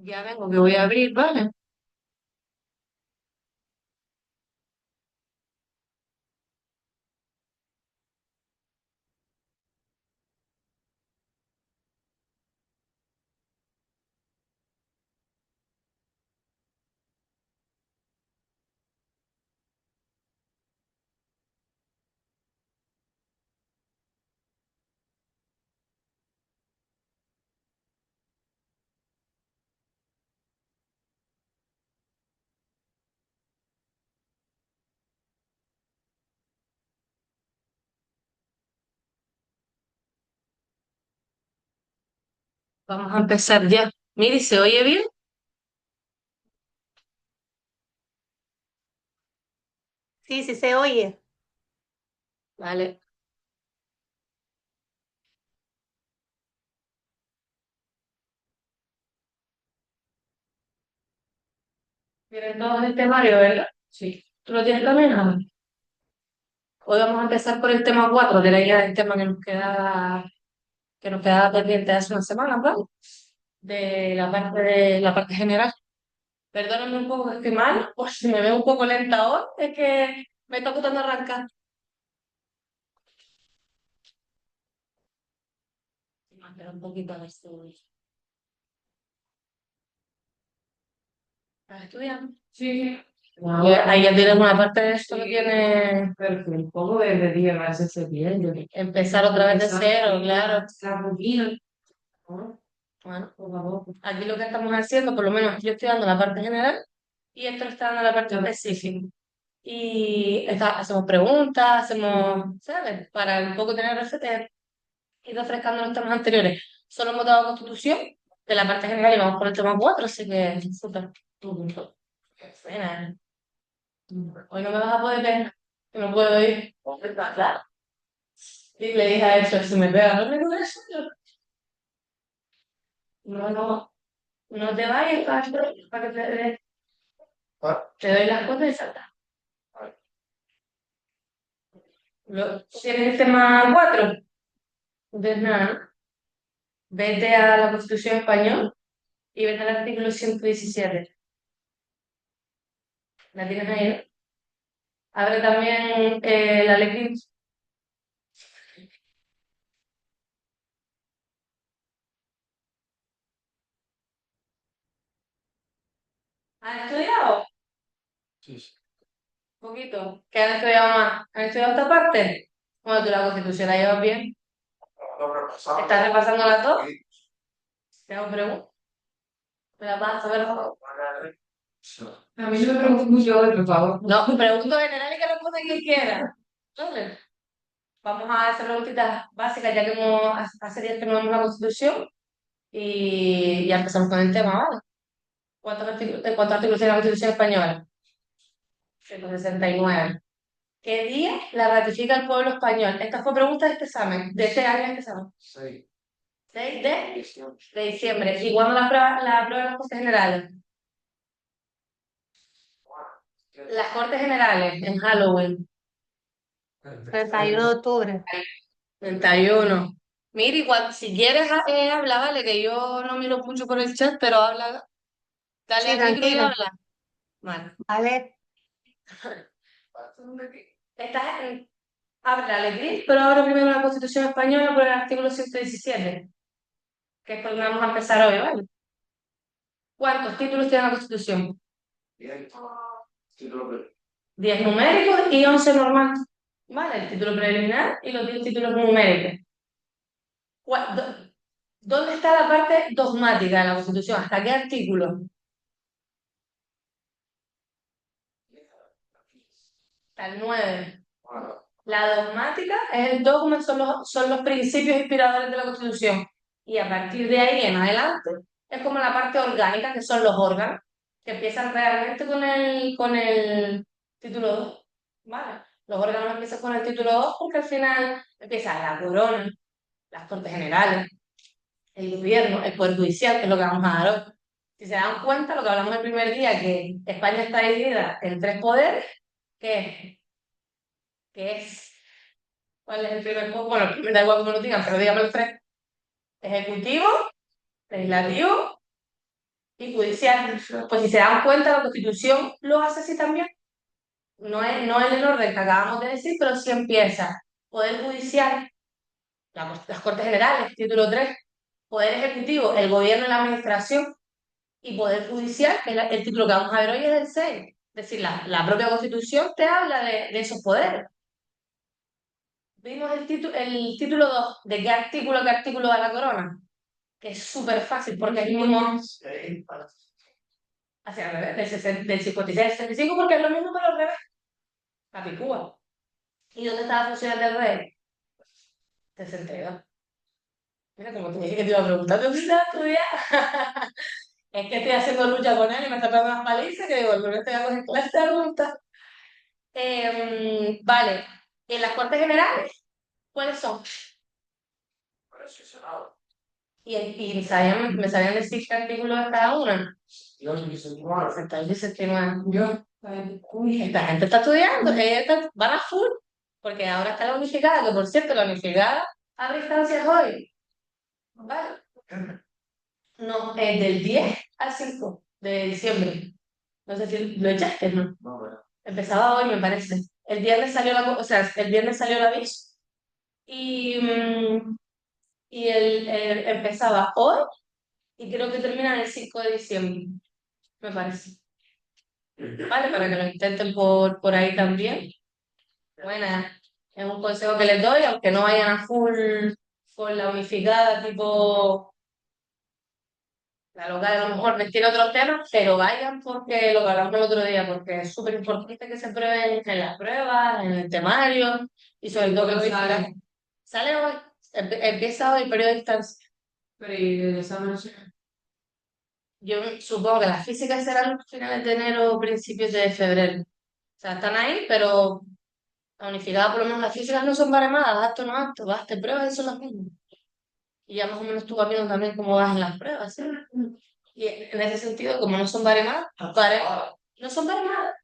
Ya vengo, que voy a abrir, ¿vale? Vamos a empezar ya. Mire, ¿se oye bien? Sí, sí se oye. Vale. ¿Tienen todos el temario, verdad? Sí. ¿Tú lo tienes también? Hoy vamos a empezar por el tema 4 de la idea del tema que nos quedaba pendiente hace una semana, ¿vale? De la parte general. Perdóname un poco que estoy mal, por si me veo un poco lenta hoy, es que me está costando arrancar. Espera un poquito a ver si... ¿Estás estudiando? Sí. Ahí ya tienes una parte de esto que tiene pero que un poco debería hacerse bien. Empezar otra vez de cero, claro. Está rutina. ¿No? Bueno, por favor. Aquí lo que estamos haciendo, por lo menos yo estoy dando la parte general y esto está dando la parte específica. Y hacemos preguntas, ¿sabes? Para un poco tener receta y refrescando los temas anteriores. Solo hemos dado constitución de la parte general y vamos por el tema 4 así que súper. Buena. Hoy no me vas a poder ver, que no puedo ir. Claro. Y le dije a eso, si me pega, no me con eso. No, no, no te vayas para que te doy las cosas y salta. ¿Tienes el tema 4? Entonces, nada, vete a la Constitución Española y vete al artículo 117. ¿La tienes ahí, no? Abre también la ley. ¿Has estudiado? Un poquito. ¿Qué han estudiado más? ¿Han estudiado esta parte? Bueno, tú la Constitución la llevas bien. ¿Estás repasando la todo? ¿Te hago preguntas? ¿Me la vas a saber? A mí no me preguntes mucho hoy, por favor. No, pregunto general y que responda quien quiera. Vale. Vamos a hacer preguntitas básicas, ya que hace días que no vemos la Constitución y ya empezamos con el tema, ¿vale? ¿Cuántos artículos tiene la Constitución española? 169. ¿Qué día la ratifica el pueblo español? Esta fue pregunta de este examen, de este año de este examen. 6 de diciembre. ¿Y cuándo la aprueban las Cortes Generales? Las Cortes Generales, en Halloween. 31 de octubre. 31. Mira, igual, si quieres habla, vale, que yo no miro mucho por el chat, pero habla, dale Sí, al micro y tranquila. habla. Vale. Vale. Estás abre la alegría, pero ahora primero la Constitución Española por el artículo 117, que es por donde vamos a empezar hoy, ¿vale? ¿Cuántos títulos tiene la Constitución? 10 numéricos y 11 normales. ¿Vale? El título preliminar y los 10 títulos numéricos. ¿Dónde está la parte dogmática de la Constitución? ¿Hasta qué artículo? Hasta el 9. La dogmática es el dogma, son los principios inspiradores de la Constitución. Y a partir de ahí en adelante es como la parte orgánica, que son los órganos, que empiezan realmente con el título 2. ¿Vale? Los órganos empiezan con el título 2 porque al final empieza la corona, las Cortes Generales, el gobierno, el Poder Judicial, que es lo que vamos a dar hoy. Si se dan cuenta, lo que hablamos el primer día, que España está dividida en tres poderes, ¿qué es? ¿Cuál es el primer poder? Bueno, me da igual como lo digan, pero dígame los tres. Ejecutivo, legislativo y judicial. Pues si se dan cuenta, la Constitución lo hace así también. No en el orden que acabamos de decir, pero sí empieza Poder Judicial, las Cortes Generales, título 3, Poder Ejecutivo, el Gobierno y la Administración, y Poder Judicial, que es el título que vamos a ver hoy, es el 6. Es decir, la propia Constitución te habla de esos poderes. Vimos el título 2, ¿de qué artículo da la corona? Que es súper fácil, porque es mismo hacia el revés, del 56 al 65, porque es lo mismo pero al revés. Capicúa. ¿Y dónde está la función del rey? 62. Mira, como te dije que te iba a preguntar, ¿dónde está estudiar? Es que estoy haciendo lucha con él y me está pegando unas palizas que digo, no estoy a coger clase de preguntas. Vale, en las Cortes Generales, ¿cuáles son? Y me sabían decir qué artículo de cada una. 60 y 69. Uy, esta gente está estudiando, van a full, porque ahora está la unificada, que por cierto, la unificada abre instancias hoy. Vale. No, del 10 al 5 de diciembre. No sé si lo echaste, ¿no? Empezaba hoy, me parece. El viernes salió el aviso y, empezaba hoy y creo que termina el 5 de diciembre, me parece. Vale, para que lo intenten por ahí también. Bueno, es un consejo que les doy, aunque no vayan a full con la unificada, tipo la local a lo mejor les tiene otros temas, pero vayan porque lo que hablamos el otro día, porque es súper importante que se prueben en las pruebas, en el temario, y sobre todo que lo disfruten. Sale hoy, empieza hoy el periodo de distancia. Pero ¿y el examen? Yo supongo que las físicas serán los finales de enero o principios de febrero. O sea, están ahí, pero la unificada, por lo menos las físicas no son baremadas, acto no acto, vas, te pruebas y son las mismas. Y ya más o menos tú vas viendo también cómo vas en las pruebas, ¿sí? Y en ese sentido, como no son baremadas, no son baremadas.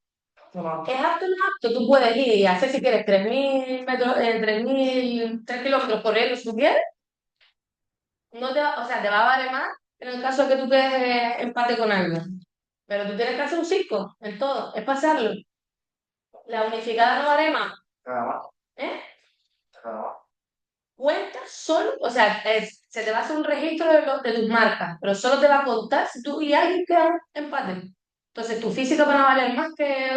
Es apto o no apto, tú puedes ir y hacer si quieres 3.000 metros, 3.000, 3 kilómetros corriendo si tú quieres, no te va, o sea, te va a baremar en el caso de que tú quedes empate con algo. Pero tú tienes que hacer un 5 en todo, es pasarlo. La unificada no barema, ¿eh? Cuenta solo, o sea, se te va a hacer un registro de tus marcas, pero solo te va a contar si tú y alguien quedan empate. Entonces, tu física van a valer más que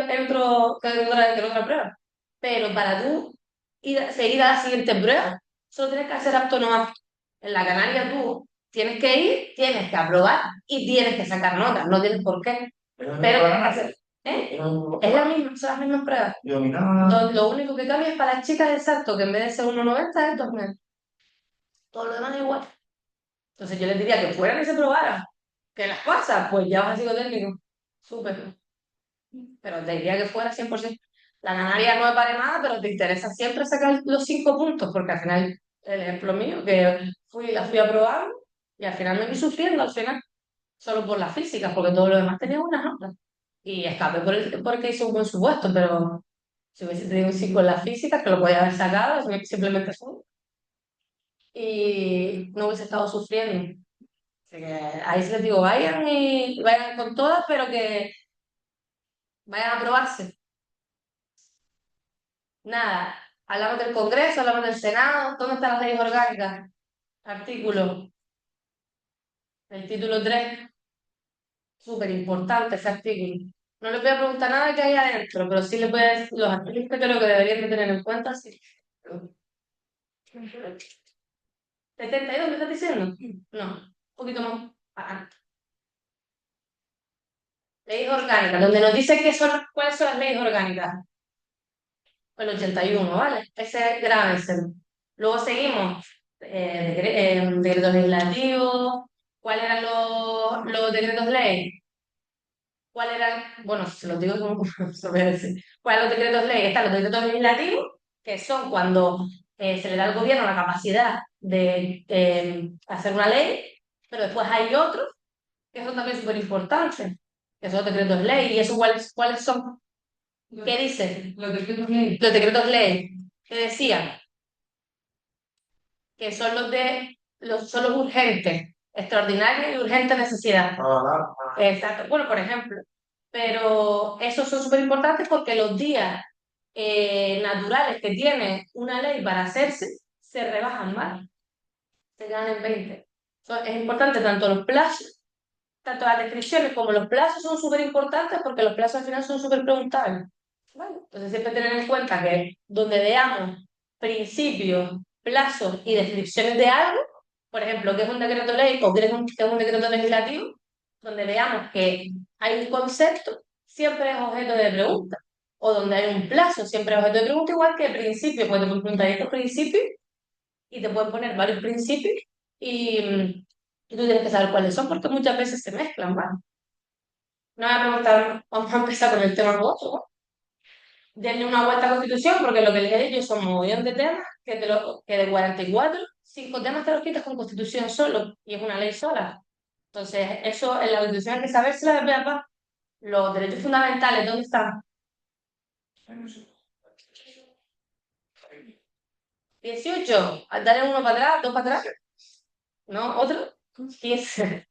otra prueba. Pero para tú seguir a la siguiente prueba, solo tienes que hacer apto o no apto. En la Canaria tú tienes que ir, tienes que aprobar y tienes que sacar notas, no tienes por qué. Pero tienes que hacer, ¿eh? Es la misma, son las mismas pruebas. Lo único que cambia es para las chicas de salto, que en vez de ser 1,90 es 2 metros. Todo lo demás es igual. Entonces yo les diría que fueran y se probaran. Que las pasa, pues ya vas a psicotécnico. Súper. Pero te diría que fuera 100%. La canaria no es para nada, pero te interesa siempre sacar los 5 puntos, porque al final, el ejemplo mío, que la fui a probar y al final me vi sufriendo, al final, solo por las físicas, porque todo lo demás tenía buenas notas. Y escapé porque hice un buen supuesto, pero si hubiese tenido un 5 en las físicas, que lo podía haber sacado, simplemente fue. Y no hubiese estado sufriendo. Así que ahí sí les digo, vayan y vayan con todas, pero que vayan a probarse. Nada, hablamos del Congreso, hablamos del Senado, ¿dónde están las leyes orgánicas? Artículo, el título 3, súper importante ese artículo. No les voy a preguntar nada que hay adentro, pero sí les voy a decir los artículos que creo que deberían de tener en cuenta, sí. 72, ¿me estás diciendo? No, un poquito más. Leyes orgánicas, donde nos dice cuáles son las leyes orgánicas. El 81, ¿vale? Ese grábenselo. Luego seguimos. Decretos legislativos. ¿Cuáles eran los decretos ley? ¿Cuáles eran? Bueno, se los digo como se lo voy a decir. ¿Cuáles son los decretos ley? Están los decretos legislativos, que son cuando se le da al gobierno la capacidad de hacer una ley, pero después hay otros que son también súper importantes, que son los decretos ley. ¿Y eso cuáles son? ¿Qué dice? Los decretos ley. Los decretos ley. Que decían que son los urgentes. extraordinaria y urgente necesidad. Exacto. Bueno, por ejemplo. Pero esos son súper importantes porque los días naturales que tiene una ley para hacerse se rebajan más, se quedan en 20. Es importante tanto los plazos, tanto las descripciones como los plazos son súper importantes porque los plazos al final son súper preguntables. ¿Vale? Entonces siempre tener en cuenta que donde veamos principios, plazos y descripciones de algo, por ejemplo, que es un decreto ley o que es un decreto legislativo, donde veamos que hay un concepto, siempre es objeto de pregunta. O donde hay un plazo, siempre es objeto de pregunta, igual que principio, pues te pueden preguntar estos principios y te pueden poner varios principios y, y tú tienes que saber cuáles son porque muchas veces se mezclan, ¿vale? No voy a preguntar, vamos a empezar con el tema voto, denle una vuelta a la Constitución, porque lo que les he dicho son un montón de temas, que de 44, 5 temas te los quitas con Constitución solo, y es una ley sola. Entonces, eso en la Constitución hay que sabérselo de pe a pa. Los derechos fundamentales, ¿dónde están? 18, dale uno para atrás, dos para atrás, ¿no? Otro, 15.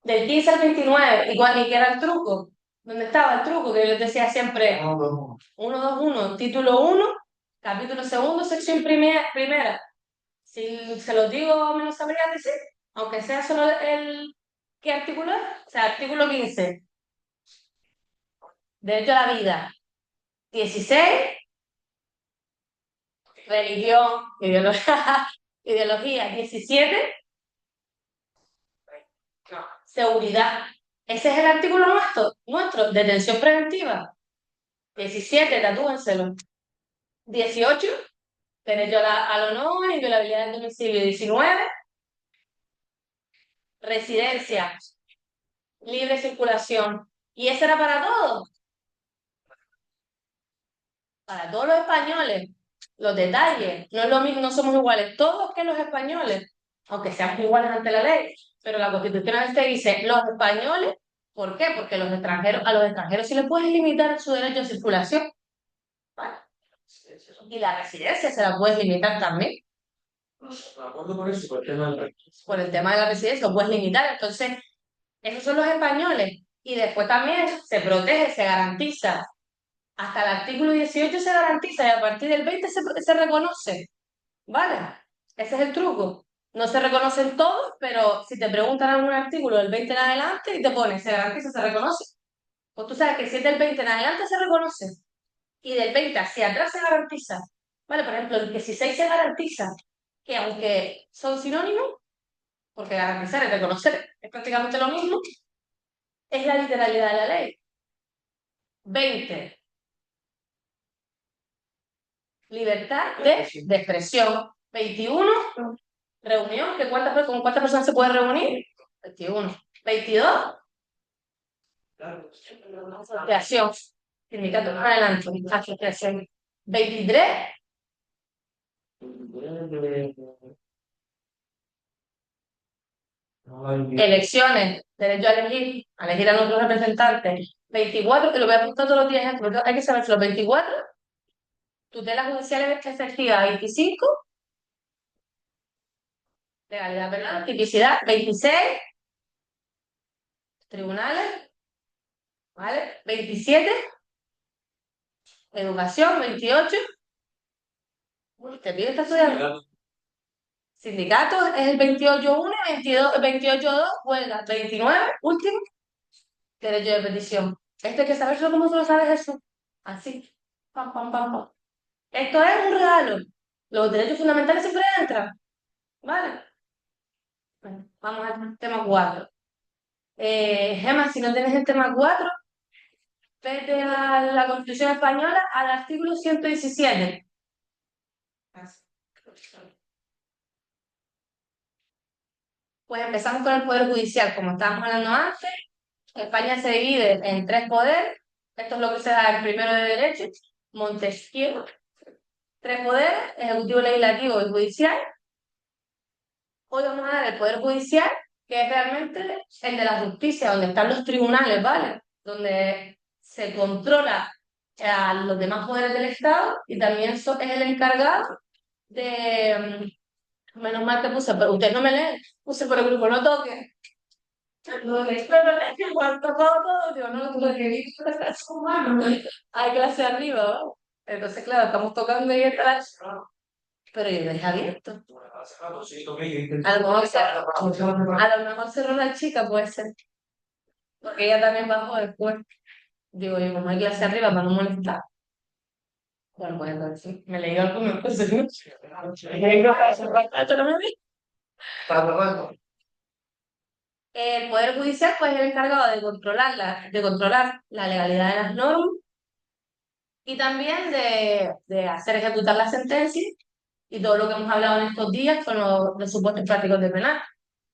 Del 15 al 29, igual ni que era el truco. ¿Dónde estaba el truco? Que yo les decía siempre, 1, 2, 1, título 1, capítulo segundo, sección primera. Si se los digo, me lo sabrían decir, aunque sea solo el ¿qué artículo es? O sea, artículo 15, derecho a la vida. 16, religión, ideología, ideología. 17, no, seguridad. Ese es el artículo nuestro, detención preventiva. 17, tatúenselo. 18, derecho al honor, inviolabilidad del domicilio. 19, residencia, libre circulación. Y eso era para todos. Para todos los españoles, los detalles, no es lo mismo, no somos iguales todos que los españoles, aunque seamos iguales ante la ley, pero la Constitución a veces dice los españoles, ¿por qué? Porque a los extranjeros sí les puedes limitar su derecho a circulación, ¿vale? Y la residencia se la puedes limitar también. Por el tema de la residencia lo puedes limitar, entonces esos son los españoles. Y después también se protege, se garantiza hasta el artículo 18 se garantiza y a partir del 20 se reconoce, ¿vale? Ese es el truco. No se reconocen todos, pero si te preguntan algún artículo del 20 en adelante y te pones, se garantiza, se reconoce. Pues tú sabes que si es del 20 en adelante se reconoce y del 20 hacia atrás se garantiza. ¿Vale? Por ejemplo, el 16 se garantiza que aunque son sinónimos, porque garantizar y reconocer es prácticamente lo mismo, es la literalidad de la ley. 20, libertad de expresión. 21, reunión, ¿con cuántas personas se puede reunir? 21. 22, asociación. Sindicato, adelante, asociación. 23, elecciones, derecho a elegir a nuestros representantes. 24, que lo voy a apuntar todos los días, porque hay que saber los 24, tutela judicial efectiva. 25, legalidad penal, tipicidad. 26, tribunales, ¿vale? 27, educación. 28, uy, te pido esta estudiando. Sindicatos es el 28.1, 22, 28.2, huelga. 29, último, derecho de petición. Esto hay que saberlo como tú lo sabes eso. Así. Pam, pam, pam, pam. Esto es un regalo. Los derechos fundamentales siempre entran. ¿Vale? Bueno, vamos al tema 4. Gemma, si no tienes el tema 4, vete a la Constitución Española al artículo 117. Pues empezamos con el Poder Judicial. Como estábamos hablando antes, España se divide en 3 poderes. Esto es lo que se da el primero de derecho, Montesquieu. 3 poderes, ejecutivo, legislativo y judicial. Hoy vamos a ver el Poder Judicial, que es realmente el de la justicia, donde están los tribunales, ¿vale? Donde se controla a los demás poderes del Estado y también es el encargado de Menos mal que puse, pero usted no me lee. Puse por el grupo, no toque. No le cuánto todo, digo, no, lo que vi es humano. Hay clase arriba, ¿no? Entonces, claro, estamos tocando ahí atrás, pero yo dejé abierto. A lo mejor cerró la chica, puede ser, porque ella también bajó después. Digo, yo, como hay clase arriba para no molestar. Bueno, pues entonces, me leí algo, me puse. Esto no me vi. El Poder Judicial, pues, es el encargado de controlar la legalidad de las normas y también de hacer ejecutar la sentencia y todo lo que hemos hablado en estos días con los supuestos prácticos de penal,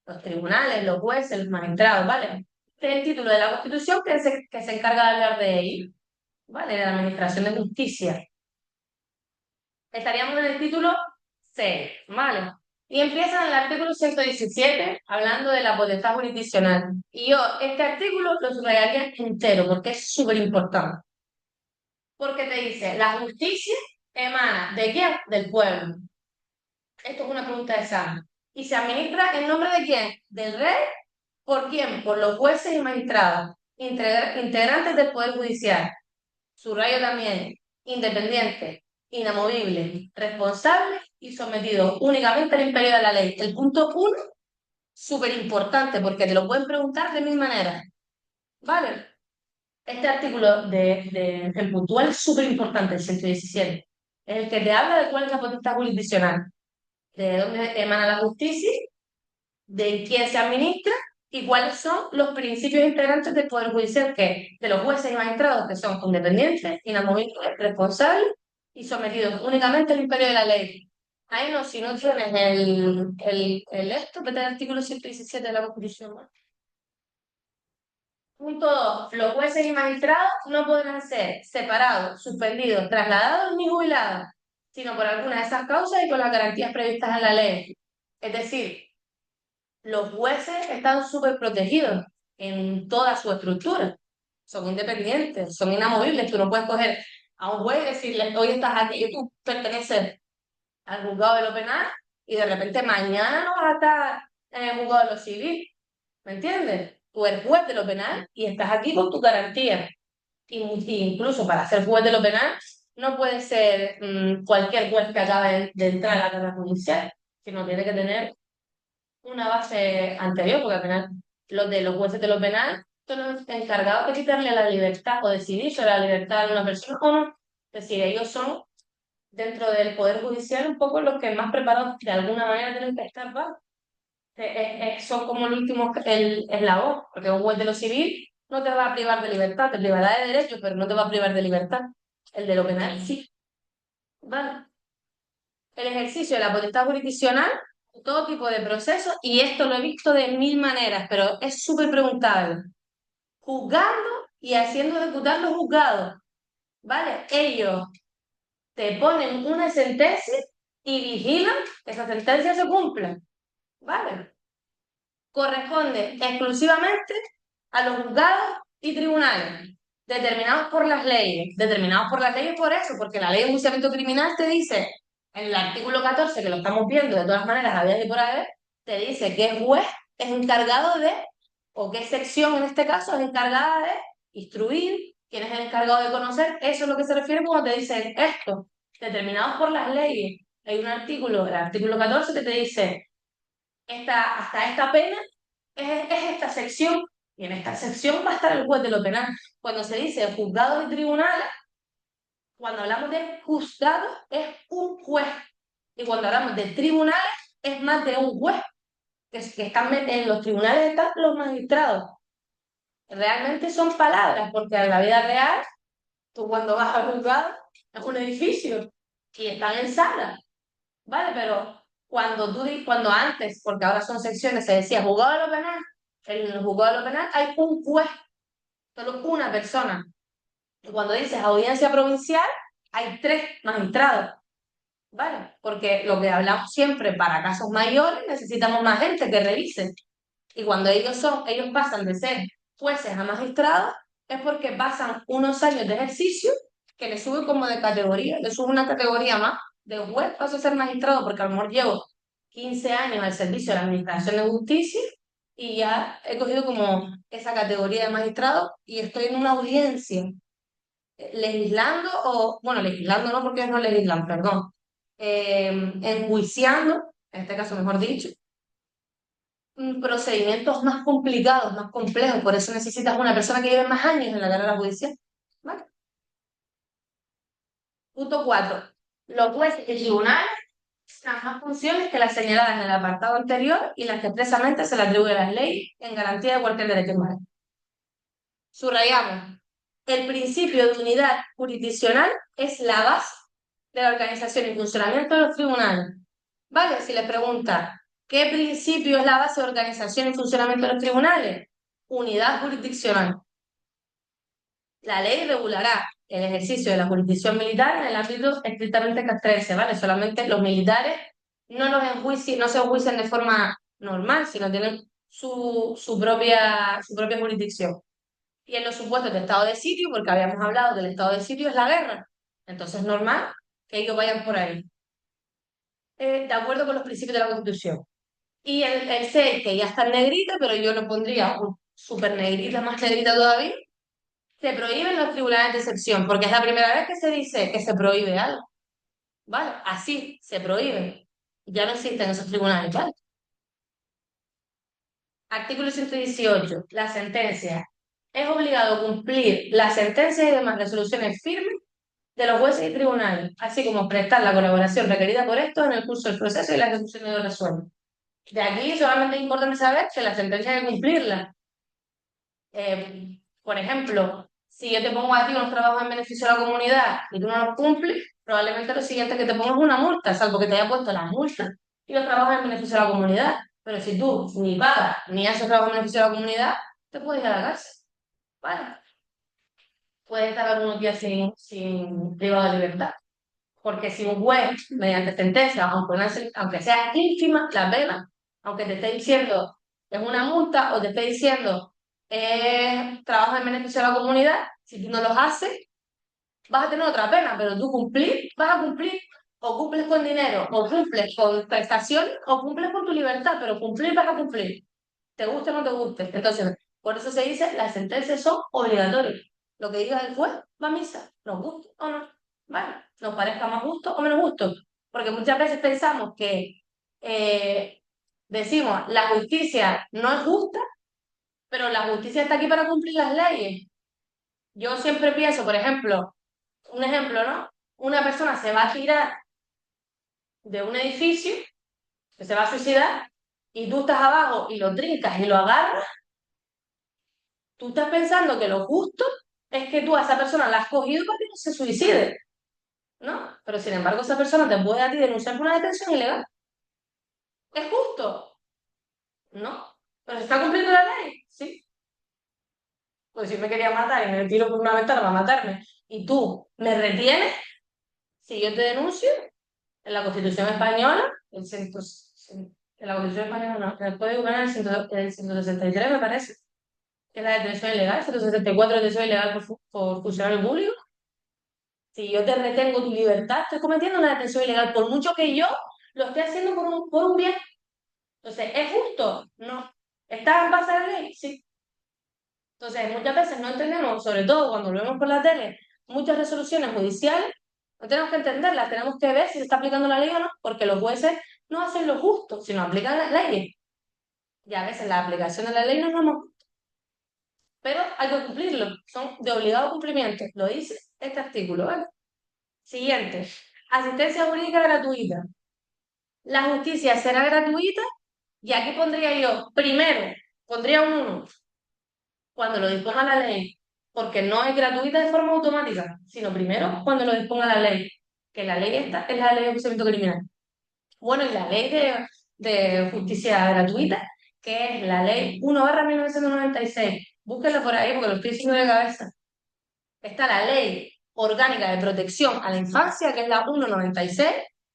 los tribunales, los jueces, los magistrados, ¿vale? Este es el título de la Constitución que se encarga de hablar de ello, ¿vale? De la administración de justicia. Estaríamos en el título 6, ¿vale? Y empieza en el artículo 117 hablando de la potestad jurisdiccional. Y yo este artículo lo subrayaría entero porque es súper importante. Porque te dice, la justicia emana ¿de quién? Del pueblo. Esto es una pregunta de examen. ¿Y se administra en nombre de quién? Del rey. ¿Por quién? Por los jueces y magistrados, integrantes del Poder Judicial. Subrayo también, independiente, inamovible, responsable y sometido únicamente al imperio de la ley. El punto 1, súper importante porque te lo pueden preguntar de mil maneras. ¿Vale? Este artículo el puntual es súper importante, el 117. Es el que te habla de cuál es la potestad jurisdiccional, de dónde emana la justicia, de quién se administra y cuáles son los principios integrantes del Poder Judicial, que de los jueces y magistrados que son independientes, inamovibles, responsables y sometidos únicamente al imperio de la ley. Ahí no, si no tienes el esto, vete al artículo 117 de la Constitución, ¿no? Punto 2. Los jueces y magistrados no podrán ser separados, suspendidos, trasladados ni jubilados, sino por alguna de esas causas y con las garantías previstas en la ley. Es decir, los jueces están súper protegidos en toda su estructura. Son independientes, son inamovibles. Tú no puedes coger a un juez y decirle, hoy estás aquí y tú perteneces al juzgado de lo penal y de repente mañana no vas a estar en el juzgado de lo civil. ¿Me entiendes? Tú eres juez de lo penal y estás aquí con tu garantía. Y incluso para ser juez de lo penal no puede ser cualquier juez que acabe de entrar a la carrera judicial, sino tiene que tener una base anterior, porque al final los de los jueces de lo penal son los encargados de quitarle la libertad o decidir sobre la libertad de una persona o no. Es decir, ellos son, dentro del Poder Judicial, un poco los que más preparados de alguna manera tienen que estar, ¿va? Son como el último el eslabón, porque un juez de lo civil no te va a privar de libertad, te privará de derechos, pero no te va a privar de libertad. El de lo penal sí. ¿Vale? El ejercicio de la potestad jurisdiccional, todo tipo de procesos, y esto lo he visto de mil maneras, pero es súper preguntable. Juzgando y haciendo ejecutar los juzgados, ¿vale? Ellos te ponen una sentencia y vigilan que esa sentencia se cumpla, ¿vale? Corresponde exclusivamente a los juzgados y tribunales, determinados por las leyes por eso, porque la ley de enjuiciamiento criminal te dice, en el artículo 14, que lo estamos viendo de todas maneras, había y por haber, te dice qué juez es encargado de, o qué sección en este caso es encargada de instruir, quién es el encargado de conocer, eso es lo que se refiere cuando te dicen esto, determinados por las leyes. Hay un artículo, el artículo 14, que te dice, hasta esta pena es esta sección, y en esta sección va a estar el juez de lo penal. Cuando se dice juzgados y tribunales, cuando hablamos de juzgados es un juez, y cuando hablamos de tribunales es más de un juez, que están en los tribunales están los magistrados. Realmente son palabras, porque en la vida real, tú cuando vas al juzgado es un edificio y están en salas, ¿vale? Pero cuando antes, porque ahora son secciones, se decía juzgado de lo penal, en el juzgado de lo penal hay un juez, solo una persona. Y cuando dices audiencia provincial, hay tres magistrados, ¿vale? Porque lo que hablamos siempre, para casos mayores necesitamos más gente que revise. Y cuando ellos pasan de ser jueces a magistrados, es porque pasan unos años de ejercicio que le suben como de categoría, le suben una categoría más. De juez paso a ser magistrado porque a lo mejor llevo 15 años al servicio de la Administración de Justicia y ya he cogido como esa categoría de magistrado y estoy en una audiencia legislando o, bueno, legislando no porque ellos no legislan, perdón, enjuiciando, en este caso mejor dicho, procedimientos más complicados, más complejos, por eso necesitas una persona que lleve más años en la carrera judicial. ¿Vale? Punto 4. Los jueces y tribunales tienen más funciones que las señaladas en el apartado anterior y las que expresamente se le atribuye a las leyes en garantía de cualquier derecho humano. Subrayamos, el principio de unidad jurisdiccional es la base de la organización y funcionamiento de los tribunales. ¿Vale? Si le pregunta, ¿qué principio es la base de organización y funcionamiento de los tribunales? Unidad jurisdiccional. La ley regulará el ejercicio de la jurisdicción militar en el ámbito estrictamente castrense, ¿vale? Solamente los militares no se enjuician de forma normal, sino tienen su propia jurisdicción. Y en los supuestos de estado de sitio, porque habíamos hablado que el estado de sitio es la guerra, entonces es normal que ellos vayan por ahí, de acuerdo con los principios de la Constitución. Y el 6, que ya está en negrita, pero yo lo pondría un súper negrita, más negrita todavía, se prohíben los tribunales de excepción, porque es la primera vez que se dice que se prohíbe algo, ¿vale? Así, se prohíbe. Ya no existen esos tribunales, ¿vale? Artículo 118. La sentencia. Es obligado cumplir las sentencias y demás resoluciones firmes de los jueces y tribunales, así como prestar la colaboración requerida por estos en el curso del proceso y la ejecución de los resueltos. De aquí solamente es importante saber que la sentencia hay que cumplirla. Por ejemplo, si yo te pongo a ti unos trabajos en beneficio de la comunidad y tú no los cumples, probablemente lo siguiente que te pongas es una multa, salvo que te haya puesto la multa y los trabajos en beneficio de la comunidad. Pero si tú ni pagas ni haces trabajos en beneficio de la comunidad, te puedes ir a la cárcel. ¿Vale? Puedes estar algunos días sin privado de libertad. Porque si un juez, mediante sentencia, aunque sea ínfima la pena, aunque te esté diciendo es una multa o te esté diciendo trabajo en beneficio de la comunidad, si tú no los haces, vas a tener otra pena, pero tú vas a cumplir, o cumples con dinero, o cumples con prestaciones, o cumples con tu libertad, pero cumplir vas a cumplir, te guste o no te guste. Entonces, por eso se dice, las sentencias son obligatorias. Lo que diga el juez va a misa, nos guste o no, ¿vale? Nos parezca más justo o menos justo. Porque muchas veces pensamos que decimos, la justicia no es justa, pero la justicia está aquí para cumplir las leyes. Yo siempre pienso, por ejemplo, un ejemplo, ¿no? Una persona se va a tirar de un edificio, que se va a suicidar, y tú estás abajo y lo trincas y lo agarras, tú estás pensando que lo justo es que tú a esa persona la has cogido para que no se suicide, ¿no? Pero sin embargo esa persona te puede a ti denunciar por una detención ilegal. ¿Es justo? No. ¿Pero se está cumpliendo la ley? Sí. Pues si me quería matar y me tiro por una ventana para matarme y tú me retienes, si yo te denuncio, en la Constitución española, en la Constitución española no, en el Código Penal, el 163 me parece, que es la detención ilegal, 164 es detención ilegal por funcionario público. Si yo te retengo tu libertad, estoy cometiendo una detención ilegal, por mucho que yo lo esté haciendo por un bien. Entonces, ¿es justo? No. ¿Está en base a la ley? Sí. Entonces, muchas veces no entendemos, sobre todo cuando lo vemos por la tele, muchas resoluciones judiciales, no tenemos que entenderlas, tenemos que ver si se está aplicando la ley o no, porque los jueces no hacen lo justo, sino aplican las leyes. Y a veces la aplicación de la ley no es lo más justo, pero hay que cumplirlo, son de obligado cumplimiento, lo dice este artículo, ¿vale? Siguiente, asistencia jurídica gratuita. La justicia será gratuita y aquí pondría yo, primero, pondría un 1 cuando lo disponga la ley, porque no es gratuita de forma automática, sino primero cuando lo disponga la ley, que la ley esta es la ley de enjuiciamiento criminal. Bueno, y la ley de justicia gratuita, que es la ley 1/1996. Búsquenla por ahí porque lo estoy diciendo de cabeza. Está la ley orgánica de protección a la infancia, que es la 1/96,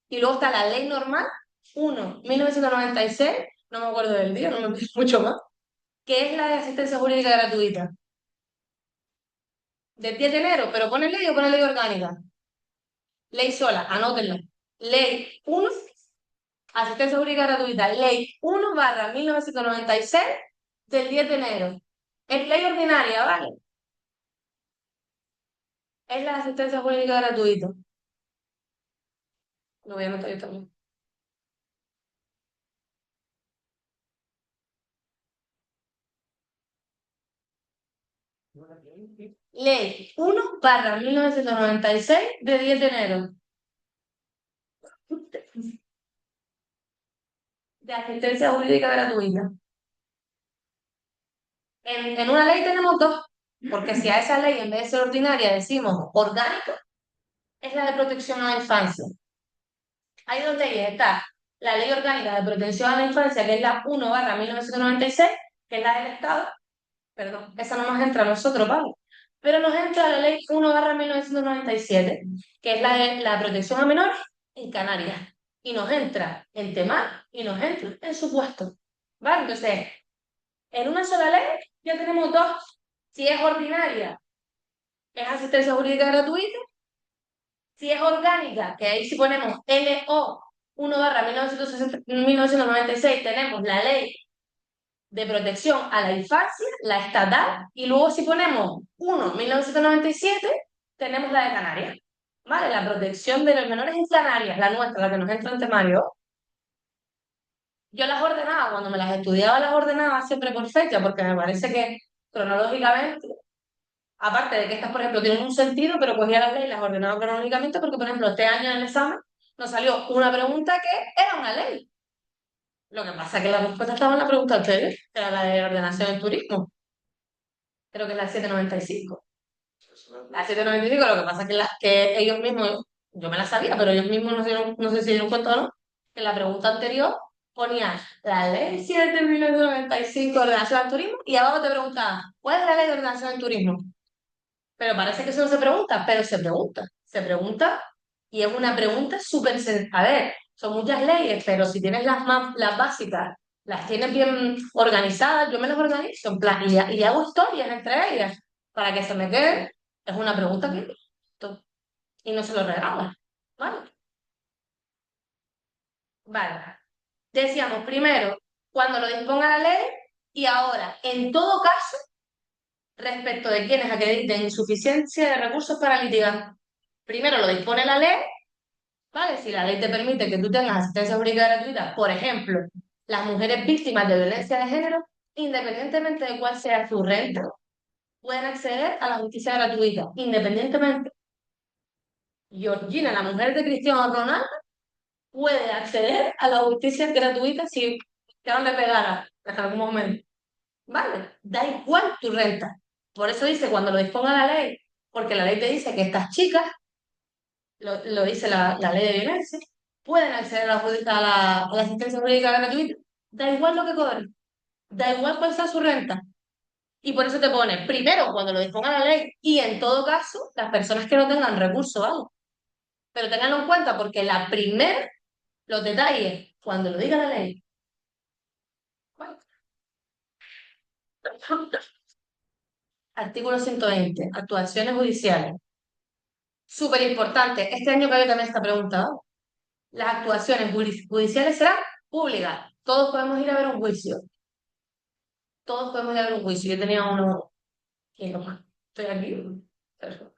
y luego está la ley normal 1/1996, no me acuerdo del día, no me acuerdo mucho más, que es la de asistencia jurídica gratuita. Del 10 de enero, pero pone ley o pone ley orgánica. Ley sola, anótenla. Ley 1 Asistencia jurídica gratuita, ley 1/1996 del 10 de enero. Es ley ordinaria, ¿vale? Es la asistencia jurídica gratuita. Lo voy a anotar yo también. Ley 1/1996 de 10 de enero. De asistencia jurídica gratuita. En una ley tenemos dos, porque si a esa ley en vez de ser ordinaria decimos orgánica, es la de protección a la infancia. Hay dos leyes, está la Ley Orgánica de Protección a la Infancia, que es la 1/1996, que es la del Estado, perdón, esa no nos entra a nosotros, ¿vale? Pero nos entra la Ley 1/1997, que es la de la protección a menores en Canarias. Y nos entra en tema y nos entra en supuesto. ¿Vale? Entonces, en una sola ley ya tenemos dos. Si es ordinaria, es asistencia jurídica gratuita. Si es orgánica, que ahí si ponemos LO 1/1996, tenemos la ley de protección a la infancia, la estatal, y luego si ponemos 1/1997, tenemos la de Canarias. ¿Vale? La protección de los menores en Canarias, la nuestra, la que nos entra en temario. Yo las ordenaba, cuando me las estudiaba, las ordenaba siempre por fecha, porque me parece que cronológicamente, aparte de que estas, por ejemplo, tienen un sentido, pero cogía las leyes y las ordenaba cronológicamente, porque, por ejemplo, este año en el examen nos salió una pregunta que era una ley. Lo que pasa es que la respuesta estaba en la pregunta anterior, que era la de ordenación del turismo. Creo que es la 795. La 795, lo que pasa es que, que ellos mismos, yo me la sabía, pero ellos mismos no sé si dieron cuenta o no, que en la pregunta anterior ponía la ley 7 de 1995 de ordenación del turismo y abajo te preguntaba, ¿cuál es la ley de ordenación del turismo? Pero parece que eso no se pregunta, pero se pregunta. Se pregunta y es una pregunta súper... A ver, son muchas leyes, pero si tienes las básicas, las tienes bien organizadas, yo me las organizo en plan y hago historias entre ellas para que se me quede. Es una pregunta que y no se lo regala. ¿Vale? Vale. Decíamos primero, cuando lo disponga la ley y ahora, en todo caso, respecto de quienes acrediten insuficiencia de recursos para litigar. Primero lo dispone la ley, ¿vale? Si la ley te permite que tú tengas asistencia jurídica gratuita, por ejemplo, las mujeres víctimas de violencia de género, independientemente de cuál sea su renta, pueden acceder a la justicia gratuita, independientemente. Georgina, la mujer de Cristiano Ronaldo, puede acceder a la justicia gratuita si te van a pegar en algún momento. ¿Vale? Da igual tu renta. Por eso dice cuando lo disponga la ley, porque la ley te dice que estas chicas, lo dice la ley de violencia, pueden acceder a la asistencia jurídica gratuita. Da igual lo que cobren, da igual cuál sea su renta. Y por eso te pone, primero, cuando lo disponga la ley, y en todo caso, las personas que no tengan recursos, vamos. Pero tenganlo en cuenta porque la primera, los detalles, cuando lo diga la ley. Bueno, artículo 120, actuaciones judiciales. Súper importante. Este año cayó también esta pregunta, ¿no? Las actuaciones judiciales serán públicas. Todos podemos ir a ver un juicio. Todos podemos ir a ver un juicio. Yo tenía uno, que no, estoy aquí. Pero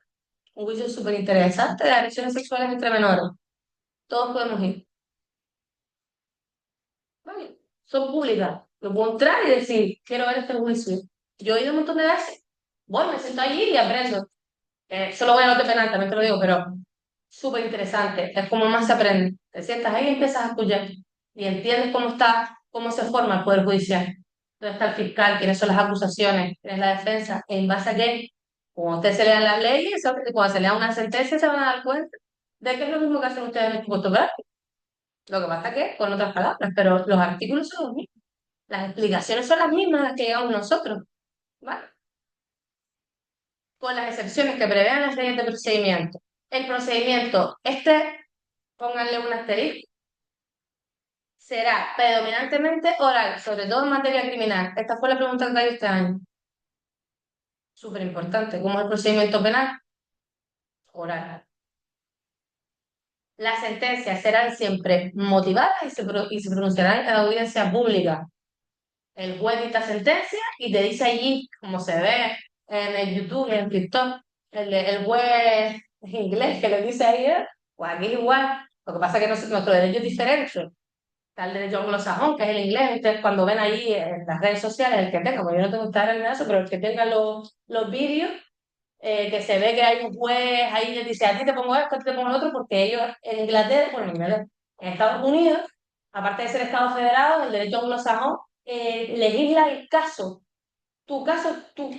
un juicio súper interesante de agresiones sexuales entre menores. Todos podemos ir. ¿Vale? Son públicas. Yo puedo entrar y decir, quiero ver este juicio. Yo he ido un montón de veces. Voy, me siento allí y aprendo. Solo voy a nota penal, también te lo digo, pero súper interesante. Es como más se aprende. Te sientas ahí y empiezas a escuchar. Y entiendes cómo está, cómo se forma el Poder Judicial. Dónde está el fiscal, quiénes son las acusaciones, quién es la defensa, en base a qué. Cuando ustedes se lean las leyes, cuando se lean una sentencia, se van a dar cuenta de que es lo mismo que hacen ustedes en el puesto práctico. Lo que pasa que con otras palabras, pero los artículos son los mismos. Las explicaciones son las mismas las que llevamos nosotros. ¿Vale? Con las excepciones que prevean las leyes de procedimiento. El procedimiento, pónganle un asterisco, será predominantemente oral, sobre todo en materia criminal. Esta fue la pregunta que cayó este año. Súper importante. ¿Cómo es el procedimiento penal? Oral. Las sentencias serán siempre motivadas y se pronunciarán en audiencia pública. El juez dicta sentencia y te dice allí, como se ve en el YouTube, en TikTok, el juez inglés que le dice ahí, pues aquí es igual. Lo que pasa es que nuestro derecho es diferente. Está el derecho anglosajón, que es el inglés. Ustedes cuando ven ahí en las redes sociales, el que tenga, porque yo no tengo Instagram en eso, pero el que tenga los vídeos, que se ve que hay un juez ahí que dice, a ti te pongo esto, a ti te pongo lo otro, porque ellos en Inglaterra, bueno, en Estados Unidos, aparte de ser Estado federado, el derecho anglosajón legisla el caso, tu caso, lo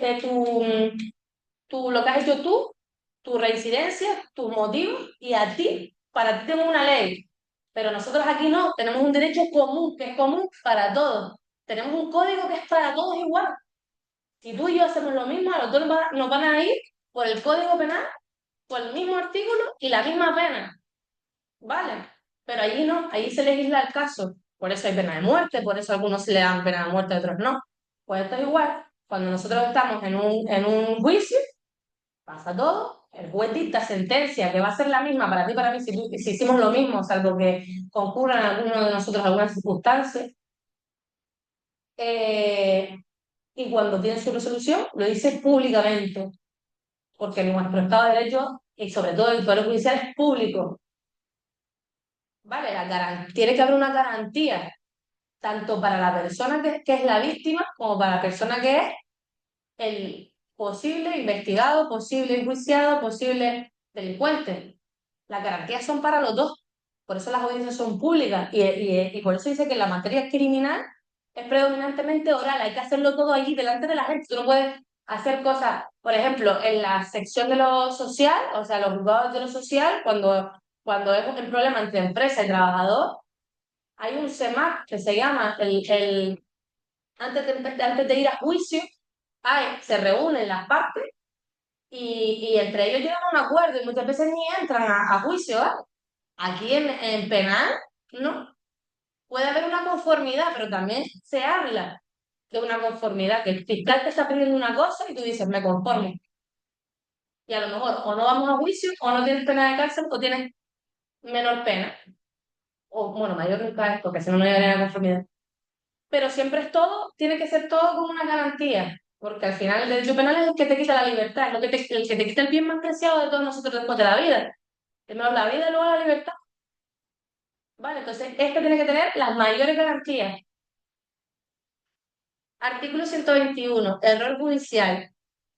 que has hecho tú, tu reincidencia, tus motivos, y a ti, para ti tengo una ley. Pero nosotros aquí no, tenemos un derecho común, que es común para todos. Tenemos un código que es para todos igual. Si tú y yo hacemos lo mismo, a los dos nos van a ir por el Código Penal, por el mismo artículo y la misma pena, ¿vale? Pero allí no, allí se legisla el caso. Por eso hay pena de muerte, por eso a algunos se le dan pena de muerte, a otros no. Pues esto es igual. Cuando nosotros estamos en un juicio, pasa todo, el juez dicta sentencia que va a ser la misma para ti y para mí si hicimos lo mismo, salvo que concurran alguno de nosotros algunas circunstancias. Eh, y cuando tiene su resolución, lo dice públicamente, porque nuestro Estado de Derecho y sobre todo el Poder Judicial es público. ¿Vale? Tiene que haber una garantía, tanto para la persona que es la víctima como para la persona que es el posible investigado, posible enjuiciado, posible delincuente. Las garantías son para los dos. Por eso las audiencias son públicas y por eso dice que la materia criminal es predominantemente oral. Hay que hacerlo todo allí delante de la gente. Tú no puedes hacer cosas, por ejemplo, en la sección de lo social, o sea, los juzgados de lo social, cuando es un problema entre empresa y trabajador, hay un SEMAC que se llama antes de ir a juicio, se reúnen las partes y entre ellos llegan a un acuerdo y muchas veces ni entran a juicio, ¿vale? Aquí en penal, no. Puede haber una conformidad, pero también se habla de una conformidad, que el fiscal te está pidiendo una cosa y tú dices, me conformo. Y a lo mejor o no vamos a juicio, o no tienes pena de cárcel, o tienes menor pena, o bueno, mayor nunca es, porque si no, no llegaría a la conformidad. Pero siempre es todo, tiene que ser todo con una garantía, porque al final el derecho penal es el que te quita la libertad, es el que te quita el bien más preciado de todos nosotros después de la vida. Primero la vida y luego la libertad. ¿Vale? Entonces, este tiene que tener las mayores garantías. Artículo 121. Error judicial.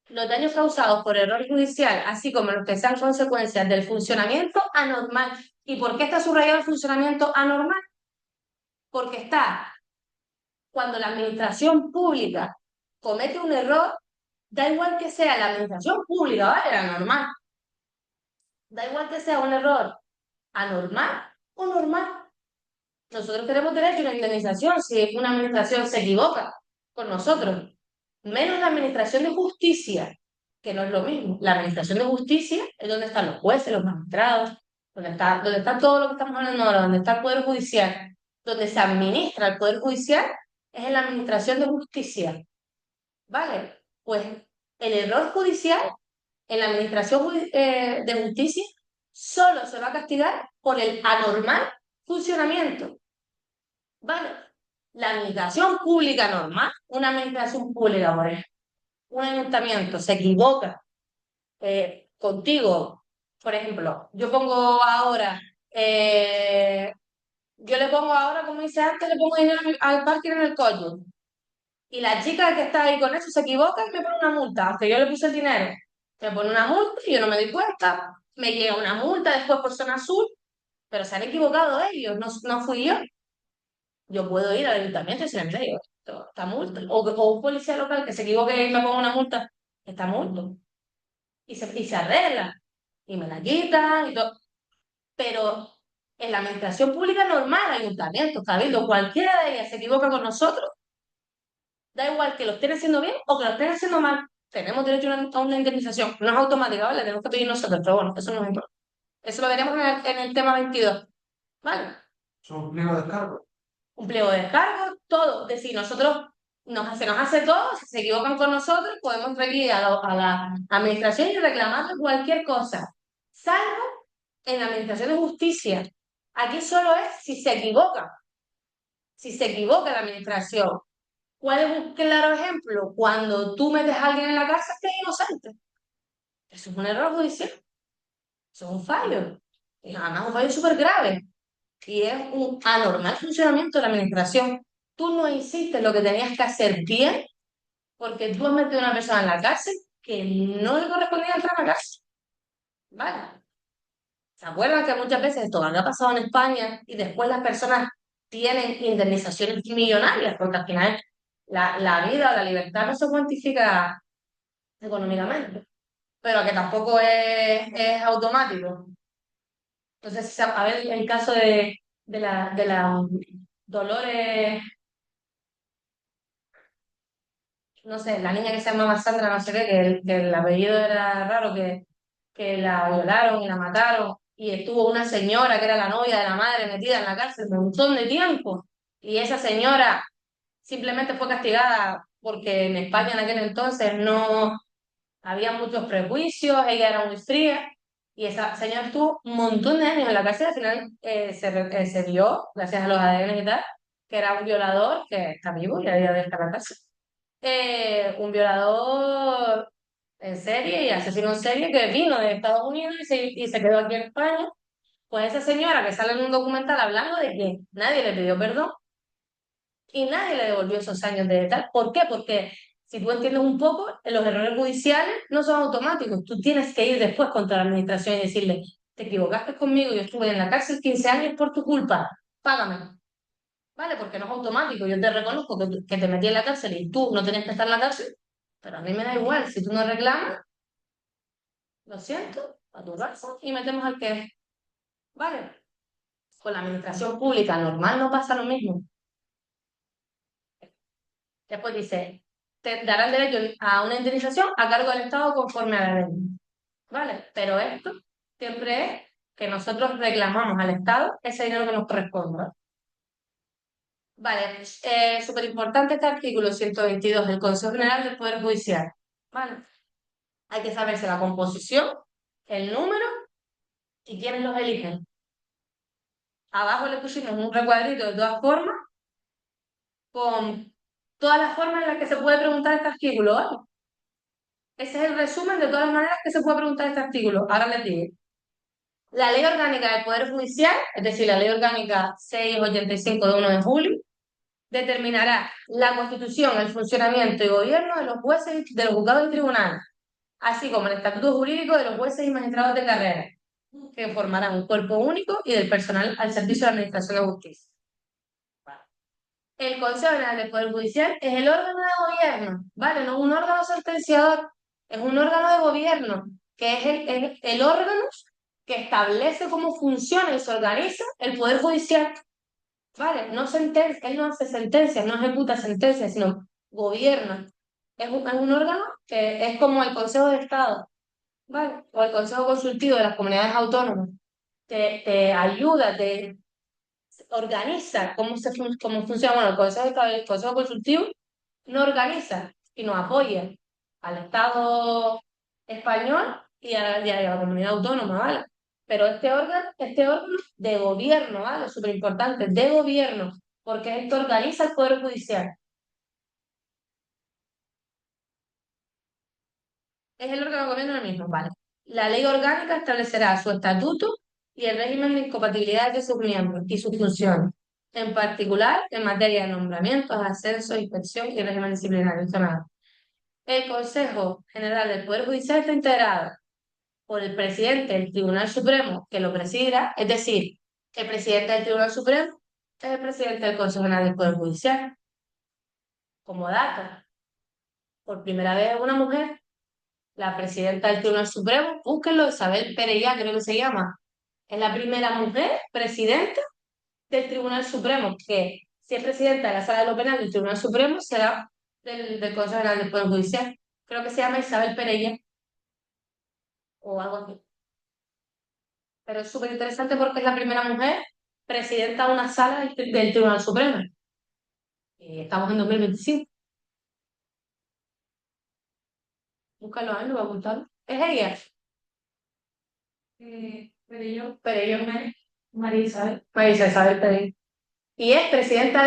Los daños causados por error judicial, así como los que sean consecuencias del funcionamiento anormal. ¿Y por qué está subrayado el funcionamiento anormal? Porque está cuando la administración pública comete un error, da igual que sea la administración pública, ¿vale? La normal. Da igual que sea un error anormal o normal. Nosotros tenemos derecho a una indemnización si una administración se equivoca con nosotros, menos la administración de justicia, que no es lo mismo. La administración de justicia es donde están los jueces, los magistrados, donde está todo lo que estamos hablando ahora, donde está el Poder Judicial, donde se administra el Poder Judicial, es en la administración de justicia. ¿Vale? Pues el error judicial en la administración de justicia solo se va a castigar por el anormal funcionamiento. ¿Vale? La administración pública normal, una administración pública, por ejemplo, un ayuntamiento se equivoca contigo, por ejemplo, yo le pongo ahora, como dice antes, le pongo dinero al parking en el collo. Y la chica que está ahí con eso se equivoca y me pone una multa, aunque yo le puse el dinero. Me pone una multa y yo no me di cuenta. Me llega una multa después por zona azul, pero se han equivocado ellos, no, no fui yo. Yo puedo ir al ayuntamiento y decirle, mira, esta multa. O un policía local que se equivoque y me ponga una multa, está multa. Y se arregla. Y me la quitan y todo. Pero en la administración pública normal, ayuntamiento, cabildo, cualquiera de ellas se equivoca con nosotros, da igual que lo estén haciendo bien o que lo estén haciendo mal, tenemos derecho a una indemnización. No es automática, ¿vale? Tenemos que pedir nosotros, pero bueno, eso no es importante. Eso lo veremos en el tema 22, ¿vale? Son un pliego de descargo. Un pliego de descargo, todo. Es decir, se nos hace todo, si se equivocan con nosotros, podemos ir a la administración y reclamarle cualquier cosa, salvo en la Administración de Justicia. Aquí solo es si se equivoca. Si se equivoca la administración. ¿Cuál es un claro ejemplo? Cuando tú metes a alguien en la cárcel que es inocente. Eso es un error judicial. Eso es un fallo. Y además un fallo súper grave. Y es un anormal funcionamiento de la administración. Tú no hiciste lo que tenías que hacer bien porque tú has metido a una persona en la cárcel que no le correspondía entrar a la cárcel. ¿Vale? ¿Se acuerdan que muchas veces esto ha pasado en España y después las personas tienen indemnizaciones millonarias? Porque al final la vida o la libertad no se cuantifica económicamente, pero que tampoco es automático. Entonces, a ver, el caso de la Dolores, no sé, la niña que se llamaba Sandra, no sé qué, que el apellido era raro, que la violaron y la mataron, y estuvo una señora que era la novia de la madre metida en la cárcel un montón de tiempo, y esa señora simplemente fue castigada porque en España en aquel entonces no había muchos prejuicios, ella era muy fría, y esa señora estuvo un montón de años en la cárcel, al final se vio, gracias a los ADN y tal, que era un violador que está vivo y había de estar en la cárcel. Un violador en serie y asesino en serie que vino de Estados Unidos y se quedó aquí en España. Pues esa señora que sale en un documental hablando de que nadie le pidió perdón y nadie le devolvió esos años de tal. ¿Por qué? Porque si tú entiendes un poco, los errores judiciales no son automáticos. Tú tienes que ir después contra la administración y decirle, te equivocaste conmigo, yo estuve en la cárcel 15 años por tu culpa, págame. ¿Vale? Porque no es automático. Yo te reconozco que te metí en la cárcel y tú no tenías que estar en la cárcel, pero a mí me da igual. Si tú no reclamas, lo siento, a tu casa y metemos al que es. ¿Vale? Con la administración pública normal no pasa lo mismo. Después dice, te darán derecho a una indemnización a cargo del Estado conforme a la ley. ¿Vale? Pero esto siempre es que nosotros reclamamos al Estado ese dinero que nos corresponde. Vale, súper importante este artículo 122 del Consejo General del Poder Judicial. ¿Vale? Hay que saberse la composición, el número y quiénes los eligen. Abajo le pusimos un recuadrito de todas formas con todas las formas en las que se puede preguntar este artículo, ¿vale? Ese es el resumen de todas las maneras que se puede preguntar este artículo. Ahora les digo. La Ley Orgánica del Poder Judicial, es decir, la Ley Orgánica 685 de 1 de julio, determinará la constitución, el funcionamiento y gobierno de los jueces, de los juzgados y tribunales, así como el estatuto jurídico de los jueces y magistrados de carrera, que formarán un cuerpo único y del personal al servicio de la Administración de Justicia. El Consejo General del Poder Judicial es el órgano de gobierno, ¿vale? No es un órgano sentenciador, es un órgano de gobierno, que es el órgano que establece cómo funciona y se organiza el Poder Judicial, ¿vale? No sentencia, él no hace sentencias, no ejecuta sentencias, sino gobierna. Es un órgano que es como el Consejo de Estado, ¿vale? O el Consejo Consultivo de las Comunidades Autónomas. Te ayuda, te organiza cómo funciona. Bueno, el Consejo de Estado y el Consejo Consultivo no organiza, sino apoya al Estado español y a la comunidad autónoma, ¿vale? Pero este órgano de gobierno, ¿vale? Súper importante, de gobierno, porque es el que organiza el Poder Judicial. Es el órgano de gobierno el mismo, ¿vale? La ley orgánica establecerá su estatuto y el régimen de incompatibilidades de sus miembros y sus funciones, en particular en materia de nombramientos, ascensos, inspección y régimen disciplinario. Esto nada. El Consejo General del Poder Judicial está integrado por el presidente del Tribunal Supremo, que lo presidirá, es decir, el presidente del Tribunal Supremo es el presidente del Consejo General del Poder Judicial. Como dato, por primera vez una mujer, la presidenta del Tribunal Supremo, búsquenlo, Isabel Perellá, creo que se llama, es la primera mujer presidenta del Tribunal Supremo, que si es presidenta de la Sala de lo Penal del Tribunal Supremo, será del Consejo General del Poder Judicial. Creo que se llama Isabel Perellá o algo así. Pero es súper interesante porque es la primera mujer presidenta de una sala del Tribunal Supremo. Y estamos en 2025. Búscalo ahí, lo voy a ocultar. Es ella. Perello, María Isabel Perello. Y es presidenta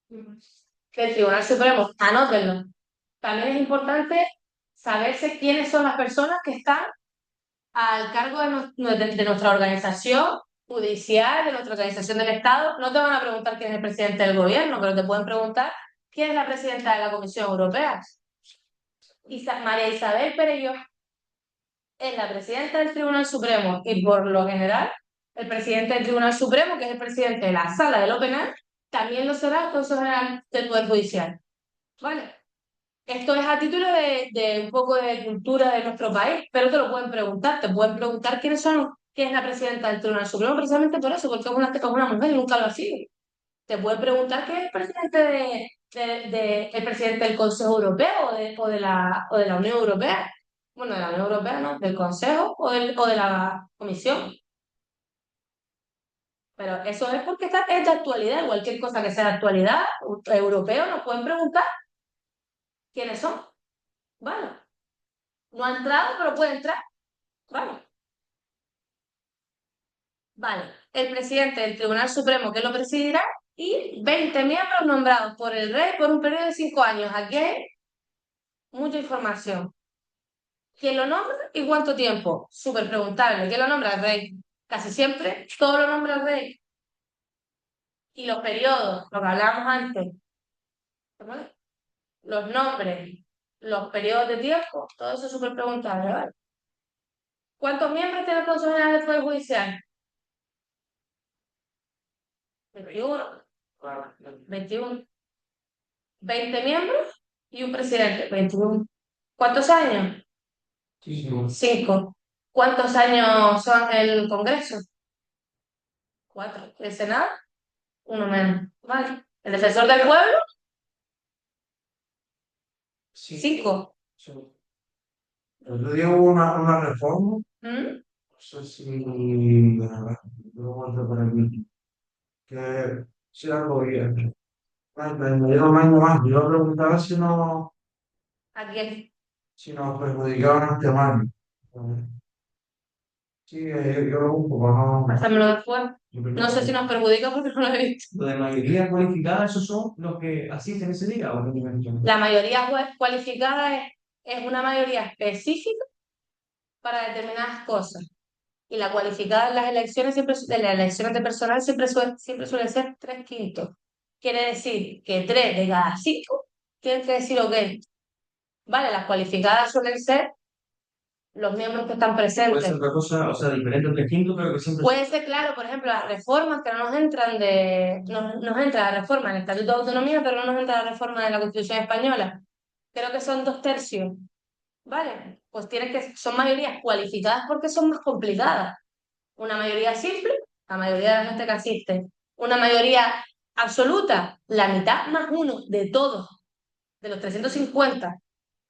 del Tribunal Supremo. Anótenlo. También es importante saberse quiénes son las personas que están al cargo de nuestra organización judicial, de nuestra organización del Estado. No te van a preguntar quién es el presidente del gobierno, pero te pueden preguntar quién es la presidenta de la Comisión Europea. María Isabel Perello es la presidenta del Tribunal Supremo y por lo general el presidente del Tribunal Supremo, que es el presidente de la Sala de lo Penal, también lo será el Consejo General del Poder Judicial. ¿Vale? Esto es a título de un poco de cultura de nuestro país, pero te pueden preguntar quién es la presidenta del Tribunal Supremo, precisamente por eso, porque es una mujer y nunca lo ha sido. Te pueden preguntar quién es el presidente el presidente del Consejo Europeo o de la Unión Europea. Bueno, de la Unión Europea, ¿no? Del Consejo o de la Comisión. Pero eso es porque es de actualidad, cualquier cosa que sea de actualidad, europeo, nos pueden preguntar quiénes son. Vale. No ha entrado, pero puede entrar. Vale. Vale. El presidente del Tribunal Supremo que lo presidirá y 20 miembros nombrados por el rey por un periodo de 5 años. Aquí hay mucha información. ¿Quién lo nombra y cuánto tiempo? Súper preguntable. ¿Quién lo nombra? El rey. Casi siempre todo lo nombra el rey. Y los periodos, lo que hablábamos antes, ¿vale? Los nombres, los periodos de tiempo, todo eso es súper preguntable, ¿vale? ¿Cuántos miembros tiene el Consejo General del Poder Judicial? 21. 21. 20 miembros y un presidente. 21. ¿Cuántos años? Sí, 5. ¿Cuántos años son el Congreso? 4. ¿El Senado? Uno menos. Vale. ¿El defensor del pueblo? sí. 5. Sí. El otro día hubo una reforma, ¿Mm? no sé si lo vuelvo por aquí, que si algo bien. Me dio un año más. Yo preguntaba ¿A quién? si nos perjudicaban este año. Sí, yo lo busco, no. Pásamelo después. No sé si nos perjudica porque no lo he visto. Lo de mayoría cualificada, ¿esos son los que asisten ese día o no me entiendo? La mayoría cualificada es una mayoría específica para determinadas cosas. Y la cualificada en las elecciones, en las elecciones de personal siempre suele ser 3/5. Quiere decir que 3 de cada 5 tienen que decir ok. Vale, las cualificadas suelen ser los miembros que están Puede ser presentes. otra cosa, o sea, diferente al distinto, pero que siempre Puede ser, claro, por ejemplo, las reformas que no nos entran nos entra la reforma en el Estatuto de Autonomía, pero no nos entra la reforma de la Constitución Española. Creo que son 2/3. ¿Vale? Pues son mayorías cualificadas porque son más complicadas. Una mayoría simple, la mayoría de la gente que asiste. Una mayoría absoluta, la mitad más uno de todos, de los 350,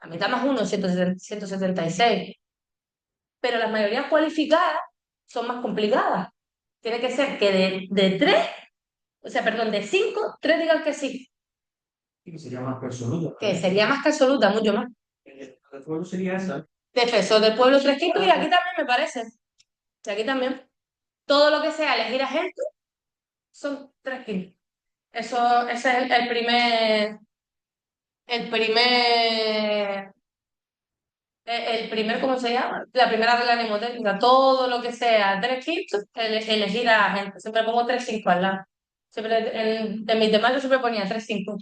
la mitad más uno, 176. Pero las mayorías cualificadas son más complicadas. Tiene que ser que de tres, o sea, perdón, de cinco, tres digan que sí, sí que sería más absoluto. que sería más que absoluta, mucho más. El pueblo sería esa. Defensor del pueblo 3/5 y aquí también me parece. Y aquí también. Todo lo que sea elegir a gente son 3/5. Ese es el primer, ¿cómo se llama? La primera regla mnemotécnica. Todo lo que sea 3/5, elegir a gente. Siempre pongo 3/5 al lado. Siempre, en mi temario siempre ponía 3/5.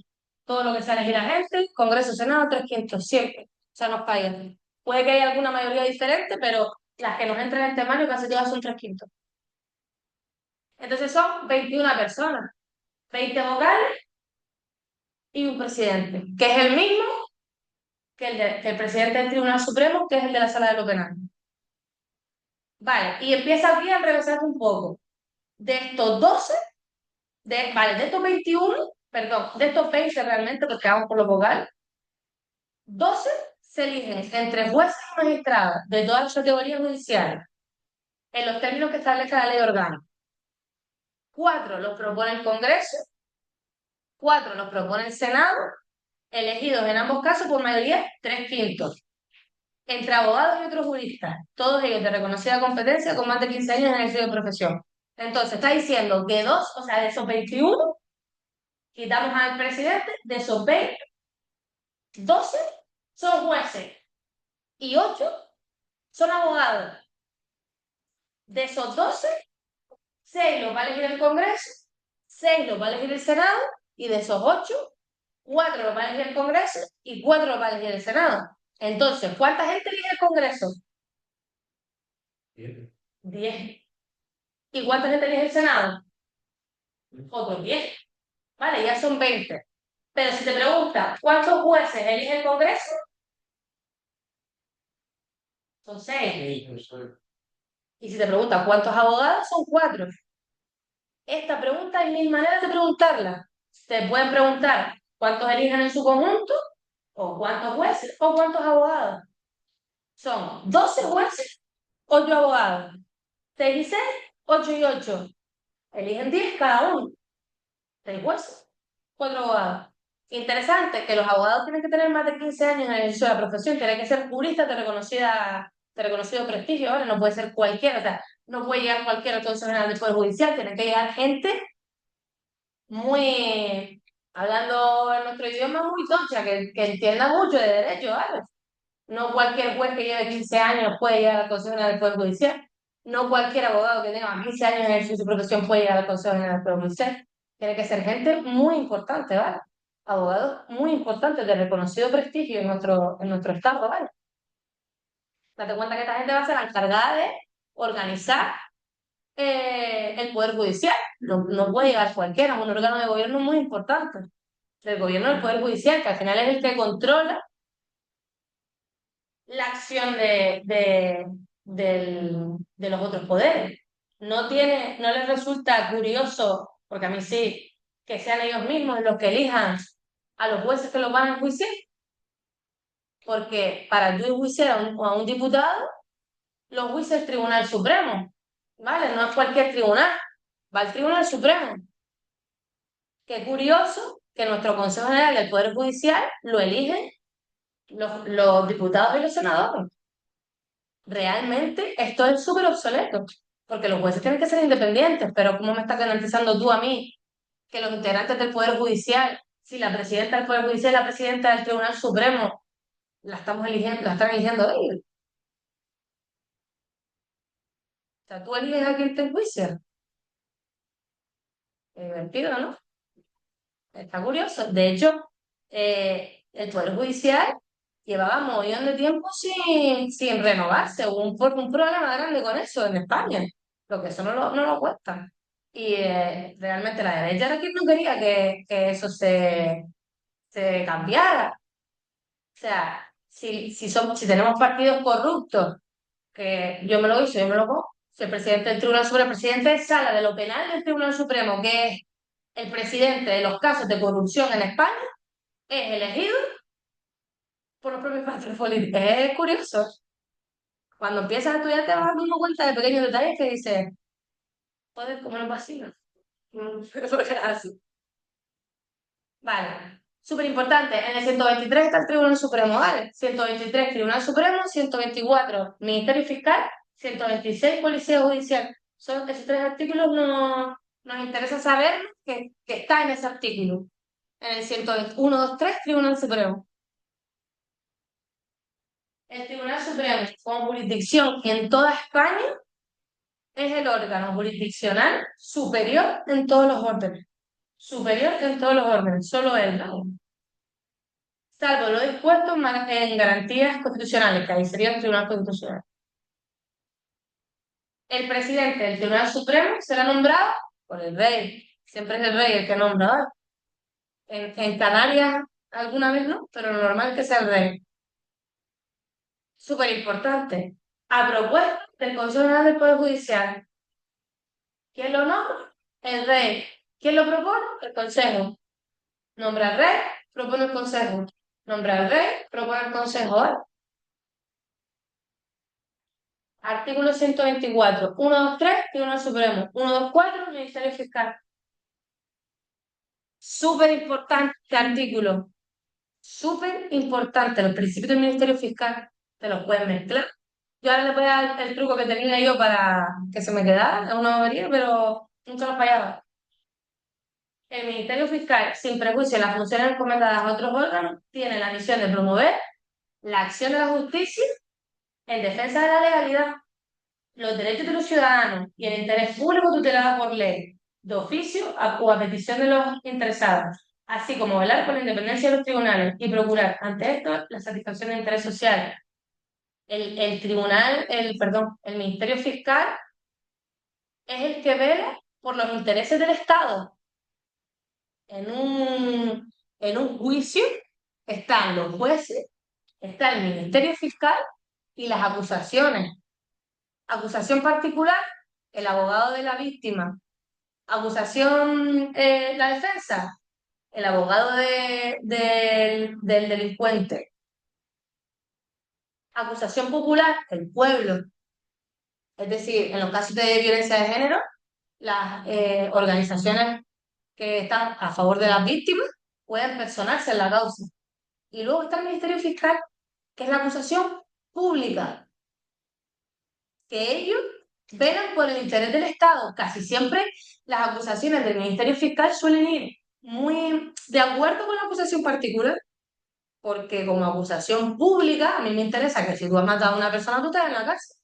Todo lo que sea elegir a gente, Congreso, Senado, 3/5, siempre. O sea, nos caigan. Puede que haya alguna mayoría diferente, pero las que nos entran en el temario casi todas son 3/5. Entonces son 21 personas, 20 vocales y un presidente, que es el mismo que el presidente del Tribunal Supremo, que es el de la Sala de lo Penal. Vale, y empieza aquí a enrevesar un poco. De estos 12, de estos 21, perdón, de estos 20 realmente, porque vamos por los vocales, 12 se eligen entre jueces y magistrados de todas las categorías judiciales, en los términos que establece la ley orgánica. 4 los propone el Congreso, 4 los propone el Senado, elegidos en ambos casos por mayoría 3/5. entre abogados y otros juristas, todos ellos de reconocida competencia con más de 15 años en el ejercicio de profesión. Entonces, está diciendo que dos, o sea, de esos 21, quitamos al presidente, de esos 20, 12 son jueces y 8 son abogados. De esos 12, 6 los va a elegir el Congreso, 6 los va a elegir el Senado, y de esos 8, 4 los va a elegir el Congreso y 4 los va a elegir el Senado. Entonces, ¿cuánta gente elige el Congreso? Bien. 10. ¿Y cuánta gente elige el Senado? Otros 10. Vale, ya son 20. Pero si te preguntas, ¿cuántos jueces elige el Congreso? Son 6. Sí, eso es. Y si te preguntas, ¿cuántos abogados? Son 4. Esta pregunta hay mil maneras de preguntarla. Te pueden preguntar cuántos eligen en su conjunto, o cuántos jueces, o cuántos abogados. Son 12 jueces, 8 abogados. 6 y 6, 8 y 8. Eligen 10 cada uno. 6 jueces, 4 abogados. Interesante que los abogados tienen que tener más de 15 años en el ejercicio de la profesión, tienen que ser juristas de reconocido prestigio, ¿vale? No puede ser cualquiera, o sea, no puede llegar cualquiera al Consejo General del Poder Judicial, tiene que llegar gente muy, hablando en nuestro idioma, muy tocha, que entienda mucho de derecho, ¿vale? No cualquier juez que lleve 15 años puede llegar al Consejo General del Poder Judicial. No cualquier abogado que tenga 15 años en ejercicio de su profesión puede llegar al Consejo General del Poder Judicial. Tiene que ser gente muy importante, ¿vale? Abogados muy importantes, de reconocido prestigio en nuestro estado, ¿vale? Date cuenta que esta gente va a ser la encargada de organizar el Poder Judicial. No, no puede llegar cualquiera, es un órgano de gobierno muy importante. Del gobierno del Poder Judicial, que al final es el que controla la acción de los otros poderes. No les resulta curioso, porque a mí sí, que sean ellos mismos los que elijan a los jueces que los van a enjuiciar, porque para tú enjuiciar a un diputado, lo juicia el Tribunal Supremo, ¿vale? No es cualquier tribunal, va al Tribunal Supremo. Qué curioso que nuestro Consejo General del Poder Judicial lo eligen los diputados y los senadores. Realmente esto es súper obsoleto, porque los jueces tienen que ser independientes, pero ¿cómo me estás garantizando tú a mí que los integrantes del Poder Judicial, si la presidenta del Poder Judicial es la presidenta del Tribunal Supremo, la están eligiendo ellos? O sea, tú eliges a quien te enjuicia. Es divertido, ¿no? Está curioso. De hecho, el Poder Judicial llevaba un montón de tiempo sin renovarse. Hubo un problema grande con eso en España, lo que eso no lo cuesta. Y realmente la derecha era quien no quería que eso se cambiara. O sea, si tenemos partidos corruptos, que yo me lo hice, yo me lo pongo, si el presidente del Tribunal Supremo, el presidente de sala de lo penal del Tribunal Supremo, que es el presidente de los casos de corrupción en España, es elegido por los propios partidos políticos. Es curioso. Cuando empiezas a estudiar te vas dando cuenta de pequeños detalles que dices, puedes comer un vacío. Pero es así. Vale. Súper importante. En el 123 está el Tribunal Supremo, ¿vale? 123 Tribunal Supremo, 124 Ministerio Fiscal, 126 Policía Judicial. Son esos 3 artículos, nos interesa saber que está en ese artículo. En el 121, 2, 3 Tribunal Supremo. El Tribunal Supremo, como jurisdicción en toda España, es el órgano jurisdiccional superior en todos los órdenes. Superior en todos los órdenes, solo él, ¿no? Salvo lo dispuesto en garantías constitucionales, que ahí sería el Tribunal Constitucional. El presidente del Tribunal Supremo será nombrado por el rey. Siempre es el rey el que nombra, ¿vale? En Canarias alguna vez no, pero lo normal es que sea el rey. Súper importante. A propuesta del Consejo General del Poder Judicial. ¿Quién lo nombra? El rey. ¿Quién lo propone? El Consejo. Nombra al rey, propone el Consejo. Nombra al rey, propone el Consejo. ¿Vale? Artículo 124. 1, 2, 3, Tribunal Supremo. 1, 2, 4, Ministerio Fiscal. Súper importante este artículo. Súper importante. Los principios del Ministerio Fiscal. te los puedes mezclar. Yo ahora le voy a dar el truco que tenía yo para que se me quedara, es una bobería, pero nunca lo fallaba. El Ministerio Fiscal, sin prejuicio de las funciones encomendadas a otros órganos, tiene la misión de promover la acción de la justicia en defensa de la legalidad, los derechos de los ciudadanos y el interés público tutelado por ley, de oficio o a petición de los interesados, así como velar por la independencia de los tribunales y procurar ante esto la satisfacción de interés social. El tribunal, perdón, el Ministerio Fiscal es el que vela por los intereses del Estado. En un juicio están los jueces, está el Ministerio Fiscal y las acusaciones. Acusación particular, el abogado de la víctima. Acusación, la defensa, el abogado del delincuente. Acusación popular, el pueblo. Es decir, en los casos de violencia de género, las organizaciones que están a favor de las víctimas pueden personarse en la causa. Y luego está el Ministerio Fiscal, que es la acusación pública, que ellos velan por el interés del Estado. Casi siempre las acusaciones del Ministerio Fiscal suelen ir muy de acuerdo con la acusación particular, porque como acusación pública, a mí me interesa que si tú has matado a una persona, tú estás en la cárcel.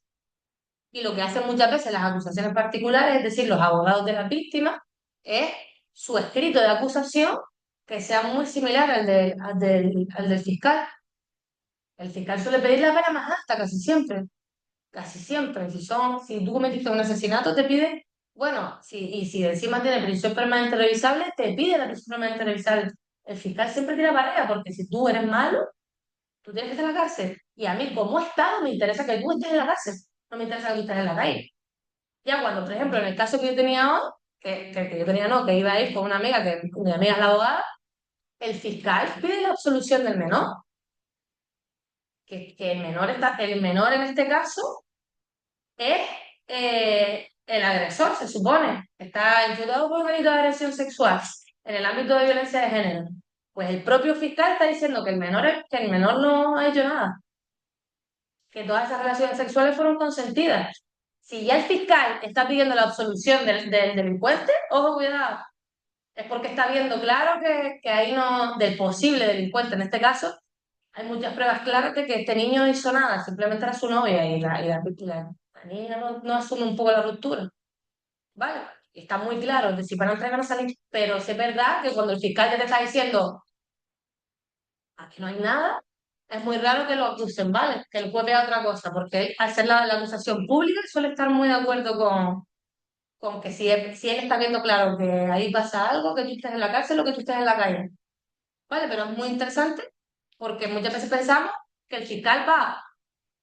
Y lo que hacen muchas veces las acusaciones particulares, es decir, los abogados de las víctimas, es su escrito de acusación que sea muy similar al del fiscal. El fiscal suele pedir la pena más alta casi siempre. Casi siempre. Si tú cometiste un asesinato, te pide, bueno, y si encima tiene prisión permanente revisable, te pide la prisión permanente revisable. El fiscal siempre tira pareja, porque si tú eres malo, tú tienes que estar en la cárcel. Y a mí, como Estado, me interesa que tú estés en la cárcel. No me interesa que tú estés en la calle. Ya cuando, por ejemplo, en el caso que yo tenía hoy, que yo tenía no, que iba a ir con una amiga, que mi amiga es la abogada, el fiscal pide la absolución del menor. Que el menor en este caso es el agresor, se supone. Está imputado por un delito de agresión sexual en el ámbito de violencia de género. Pues el propio fiscal está diciendo que el menor no ha hecho nada, que todas esas relaciones sexuales fueron consentidas. Si ya el fiscal está pidiendo la absolución del delincuente, ojo, cuidado, es porque está viendo claro que ahí no, del posible delincuente en este caso, hay muchas pruebas claras de que este niño no hizo nada, simplemente era su novia y la niña no asume un poco la ruptura. ¿Vale? Está muy claro, de si van a entrar van a salir, pero sí es verdad que cuando el fiscal ya te está diciendo aquí no hay nada, es muy raro que lo acusen, ¿vale? Que el juez vea otra cosa, porque él, al ser la acusación pública, suele estar muy de acuerdo con que si él está viendo claro que ahí pasa algo, que tú estés en la cárcel o que tú estés en la calle. ¿Vale? Pero es muy interesante porque muchas veces pensamos que el fiscal va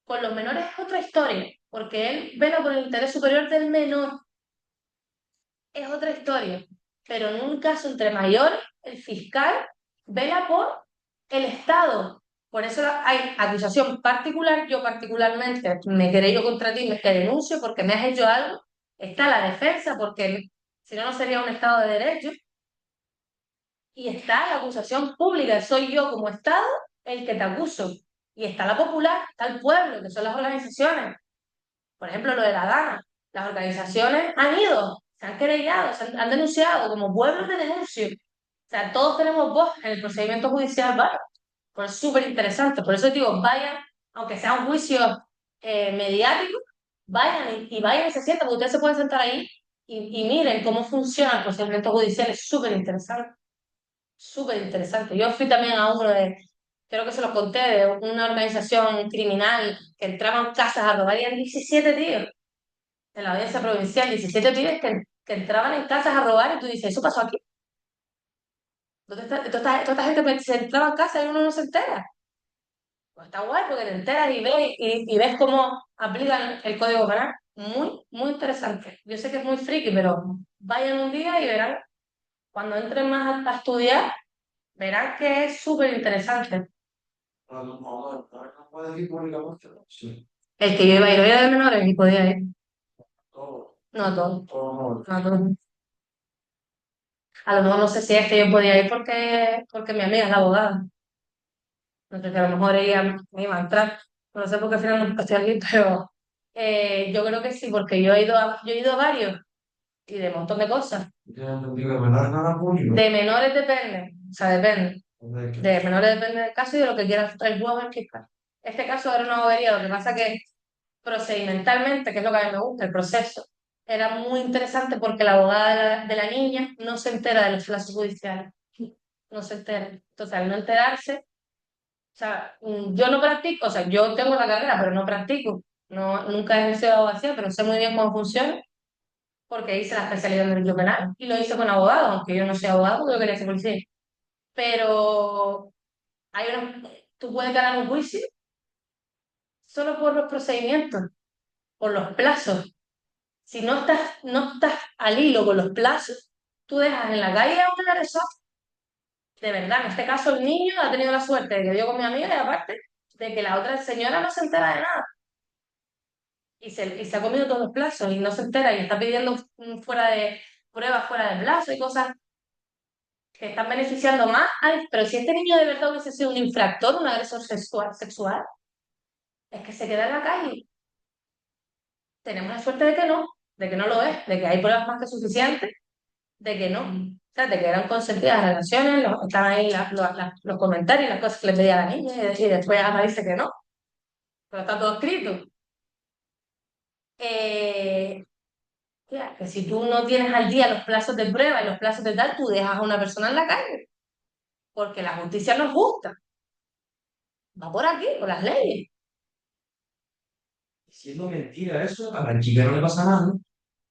con los menores es otra historia, porque él vela por el interés superior del menor, es otra historia. Pero en un caso entre mayores, el fiscal vela por el Estado. Por eso hay acusación particular. Yo particularmente me querello contra ti, te denuncio porque me has hecho algo. Está la defensa, porque si no, no sería un Estado de Derecho. Y está la acusación pública, soy yo como Estado el que te acuso. Y está la popular, está el pueblo, que son las organizaciones. Por ejemplo, lo de la Dana. Las organizaciones han ido, se han querellado, han denunciado como pueblos de denuncio. O sea, todos tenemos voz en el procedimiento judicial, ¿vale? Pues es súper interesante. Por eso digo, vayan, aunque sea un juicio mediático, vayan y vayan y se sientan, porque ustedes se pueden sentar ahí y miren cómo funciona el procedimiento judicial. Es súper interesante. Súper interesante. Yo fui también a uno creo que se lo conté, de una organización criminal que entraban en casas a robar y eran 17 tíos en la audiencia provincial, 17 pibes que entraban en casas a robar y tú dices, ¿eso pasó aquí? Toda esta gente se entraba en casa y uno no se entera. Pues está guay porque te enteras y ves cómo aplican el código penal. Muy, muy interesante. Yo sé que es muy friki, pero vayan un día y verán, cuando entren más a estudiar, verán que es súper interesante. No puedes ir públicamente, ¿no? Sí, El que yo iba a ir era de menores y podía ir. todo, No a todos, todo no. no a todos. A lo mejor no sé si es que yo podía ir porque mi amiga es la abogada. No sé si a lo mejor ella me iba a entrar. No sé por qué al final no estoy aquí, pero yo creo que sí, porque yo he ido a varios y de un montón de cosas. Yo entendí que menor nada público. De menores depende, o sea, depende. ¿De qué? De menores depende del caso y de lo que quieras el juego explicar. Este caso era una bobería, lo que pasa que procedimentalmente, que es lo que a mí me gusta, el proceso, era muy interesante porque la abogada de la niña no se entera de los plazos judiciales, no se entera. Entonces, al no enterarse, o sea, yo no practico, o sea, yo tengo la carrera, pero no practico, no, nunca he ejercido abogacía, pero sé muy bien cómo funciona porque hice la especialidad en derecho penal y lo hice con abogado, aunque yo no soy abogado, porque yo quería ser policía. Pero tú puedes ganar un juicio solo por los procedimientos, por los plazos. Si no estás al hilo con los plazos, tú dejas en la calle a un agresor. De verdad, en este caso el niño ha tenido la suerte de que dio con mi amiga y aparte de que la otra señora no se entera de nada. Y se ha comido todos los plazos y no se entera y está pidiendo fuera de pruebas, fuera de plazo y cosas que están beneficiando más. Ay, pero si este niño de verdad hubiese sido un infractor, un agresor sexual, es que se queda en la calle. Tenemos la suerte de que no lo es, de que hay pruebas más que suficientes, de que no. O sea, de que eran consentidas las relaciones, estaban ahí los comentarios, las cosas que le pedía a la niña, y después Ana dice que no, pero está todo escrito. Eh, tía, que si tú no tienes al día los plazos de prueba y los plazos de tal, tú dejas a una persona en la calle, porque la justicia no es justa, va por aquí, por las leyes. Siendo mentira eso, a la chica no le pasa nada, ¿no?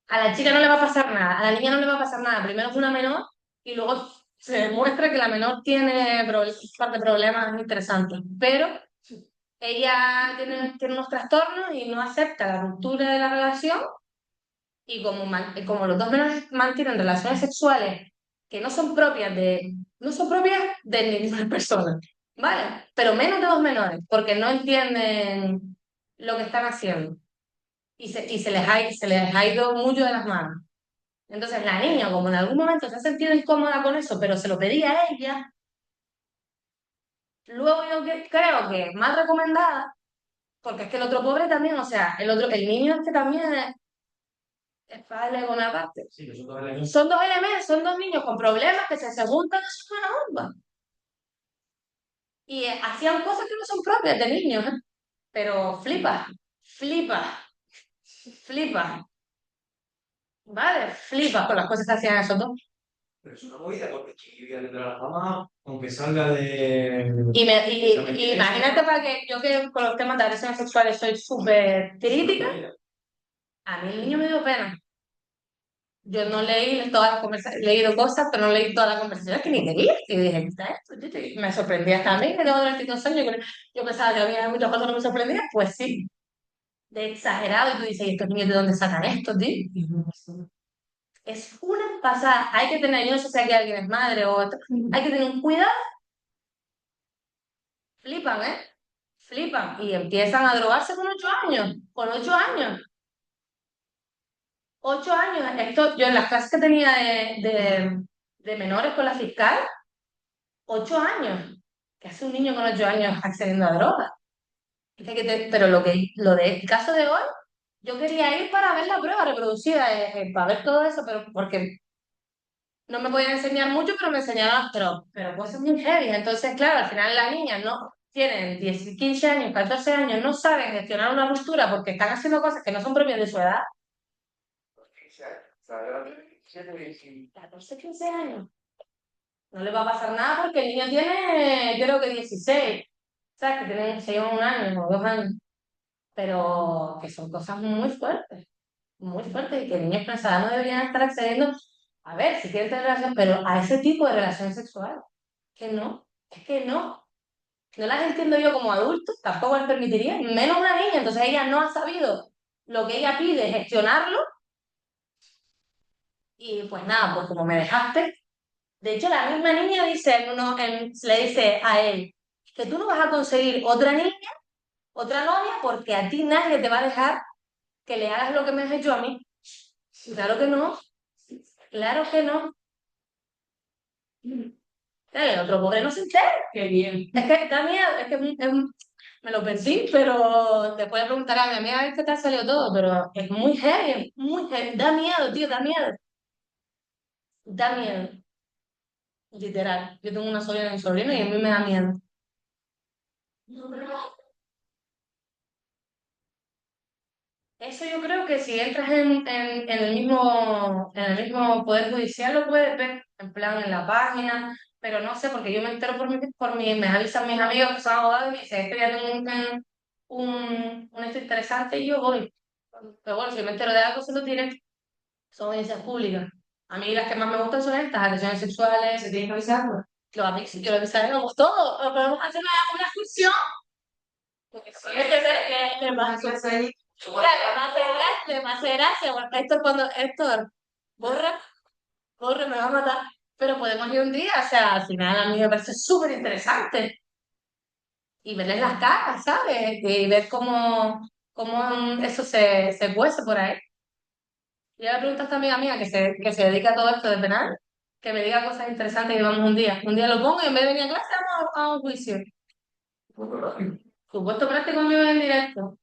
A la chica no le va a pasar nada, a la niña no le va a pasar nada. Primero es una menor y luego se demuestra que la menor tiene un par de problemas interesantes. Pero ella tiene unos trastornos y no acepta la ruptura de la relación y como los dos menores mantienen relaciones sexuales que no son propias de ninguna persona, ¿vale? Pero menos de dos menores, porque no entienden lo que están haciendo y se les ha ido mucho de las manos. Entonces la niña, como en algún momento se ha sentido incómoda con eso, pero se lo pedía a ella, luego yo creo que más recomendada, porque es que el otro pobre también, o sea, el niño este también es padre con una parte. Sí, que son dos elementos. Son dos elementos, son dos niños con problemas que se juntan y son una bomba. Y hacían cosas que no son propias de niños, ¿eh? Pero flipa, flipa, ¿vale? Flipa con las cosas que hacían esos dos. Pero es una movida porque Chiqui vive dentro de la fama, aunque salga de... Y imagínate para que yo que con los temas de agresiones sexuales soy súper crítica, a mí el niño me dio pena. Yo no leí todas las conversaciones, he leído cosas, pero no leí todas las conversaciones que ni quería. Y dije, ¿qué está esto? Y me sorprendía hasta a mí, que tengo 32 años, yo pensaba que había muchas cosas que no me sorprendían, pues sí, de exagerado. Y tú dices, ¿y estos niños de dónde sacan esto, tío? Es una pasada. Hay que tener, yo no sé si aquí alguien es madre o otro, hay que tener un cuidado. Flipan, ¿eh? Flipan. Y empiezan a drogarse con 8 años. Con 8 años. 8 años. Esto, yo en las clases que tenía de menores con la fiscal, 8 años. ¿Qué hace un niño con 8 años accediendo a drogas? Pero lo del caso de hoy, yo quería ir para ver la prueba reproducida, para ver todo eso, pero porque no me podían enseñar mucho, pero me enseñaban, pero cosas muy heavy. Entonces, claro, al final las niñas no tienen 10, 15 años, 14 años, no saben gestionar una ruptura porque están haciendo cosas que no son propias de su edad. 14, 15 años. No le va a pasar nada porque el niño tiene, creo que 16. ¿Sabes? Se llevan un año o 2 años. Pero que son cosas muy fuertes y que niños con esa edad no deberían estar accediendo. A ver, si quieren tener relaciones, pero a ese tipo de relaciones sexuales. Que no, es que no. No las entiendo yo como adulto, tampoco les permitiría, menos una niña. Entonces ella no ha sabido lo que ella pide, gestionarlo. Y pues nada, pues como me dejaste. De hecho, la misma niña le dice a él que tú no vas a conseguir otra niña, otra novia, porque a ti nadie te va a dejar que le hagas lo que me has hecho a mí. Claro que no, claro que no. Claro, el otro pobre no se entera. Qué bien. Es que da miedo, es que me lo perdí, pero después le preguntaré a mi amiga a ver qué tal salió todo, pero es muy heavy, da miedo, tío, da miedo, literal. Yo tengo una sobrina y un sobrino y a mí me da miedo. Eso yo creo que si entras en el mismo Poder Judicial lo puedes ver, en plan en la página, pero no sé, porque yo me entero me avisan mis amigos que son abogados y me dicen, esto ya tengo un esto interesante y yo voy. Pero bueno, si yo me entero de algo, se lo diré. Son audiencias públicas. A mí las que más me gustan son estas, agresiones sexuales, se tienen que avisar. Los amigos, si quiero avisar, vamos todo, podemos hacer una excursión. Porque si es que me hace gracia, me hace gracia, porque Héctor cuando Héctor borra, borra, me va a matar. Pero podemos ir un día, o sea, al final a mí me parece súper interesante. Y verles las caras, ¿sabes? Y ver cómo eso se cuece por ahí. Y ahora preguntas a esta amiga mía que se dedica a todo esto de penal, que me diga cosas interesantes y vamos un día. Un día lo pongo y en vez de venir a clase vamos a un juicio. Supuesto práctico en vivo y en directo.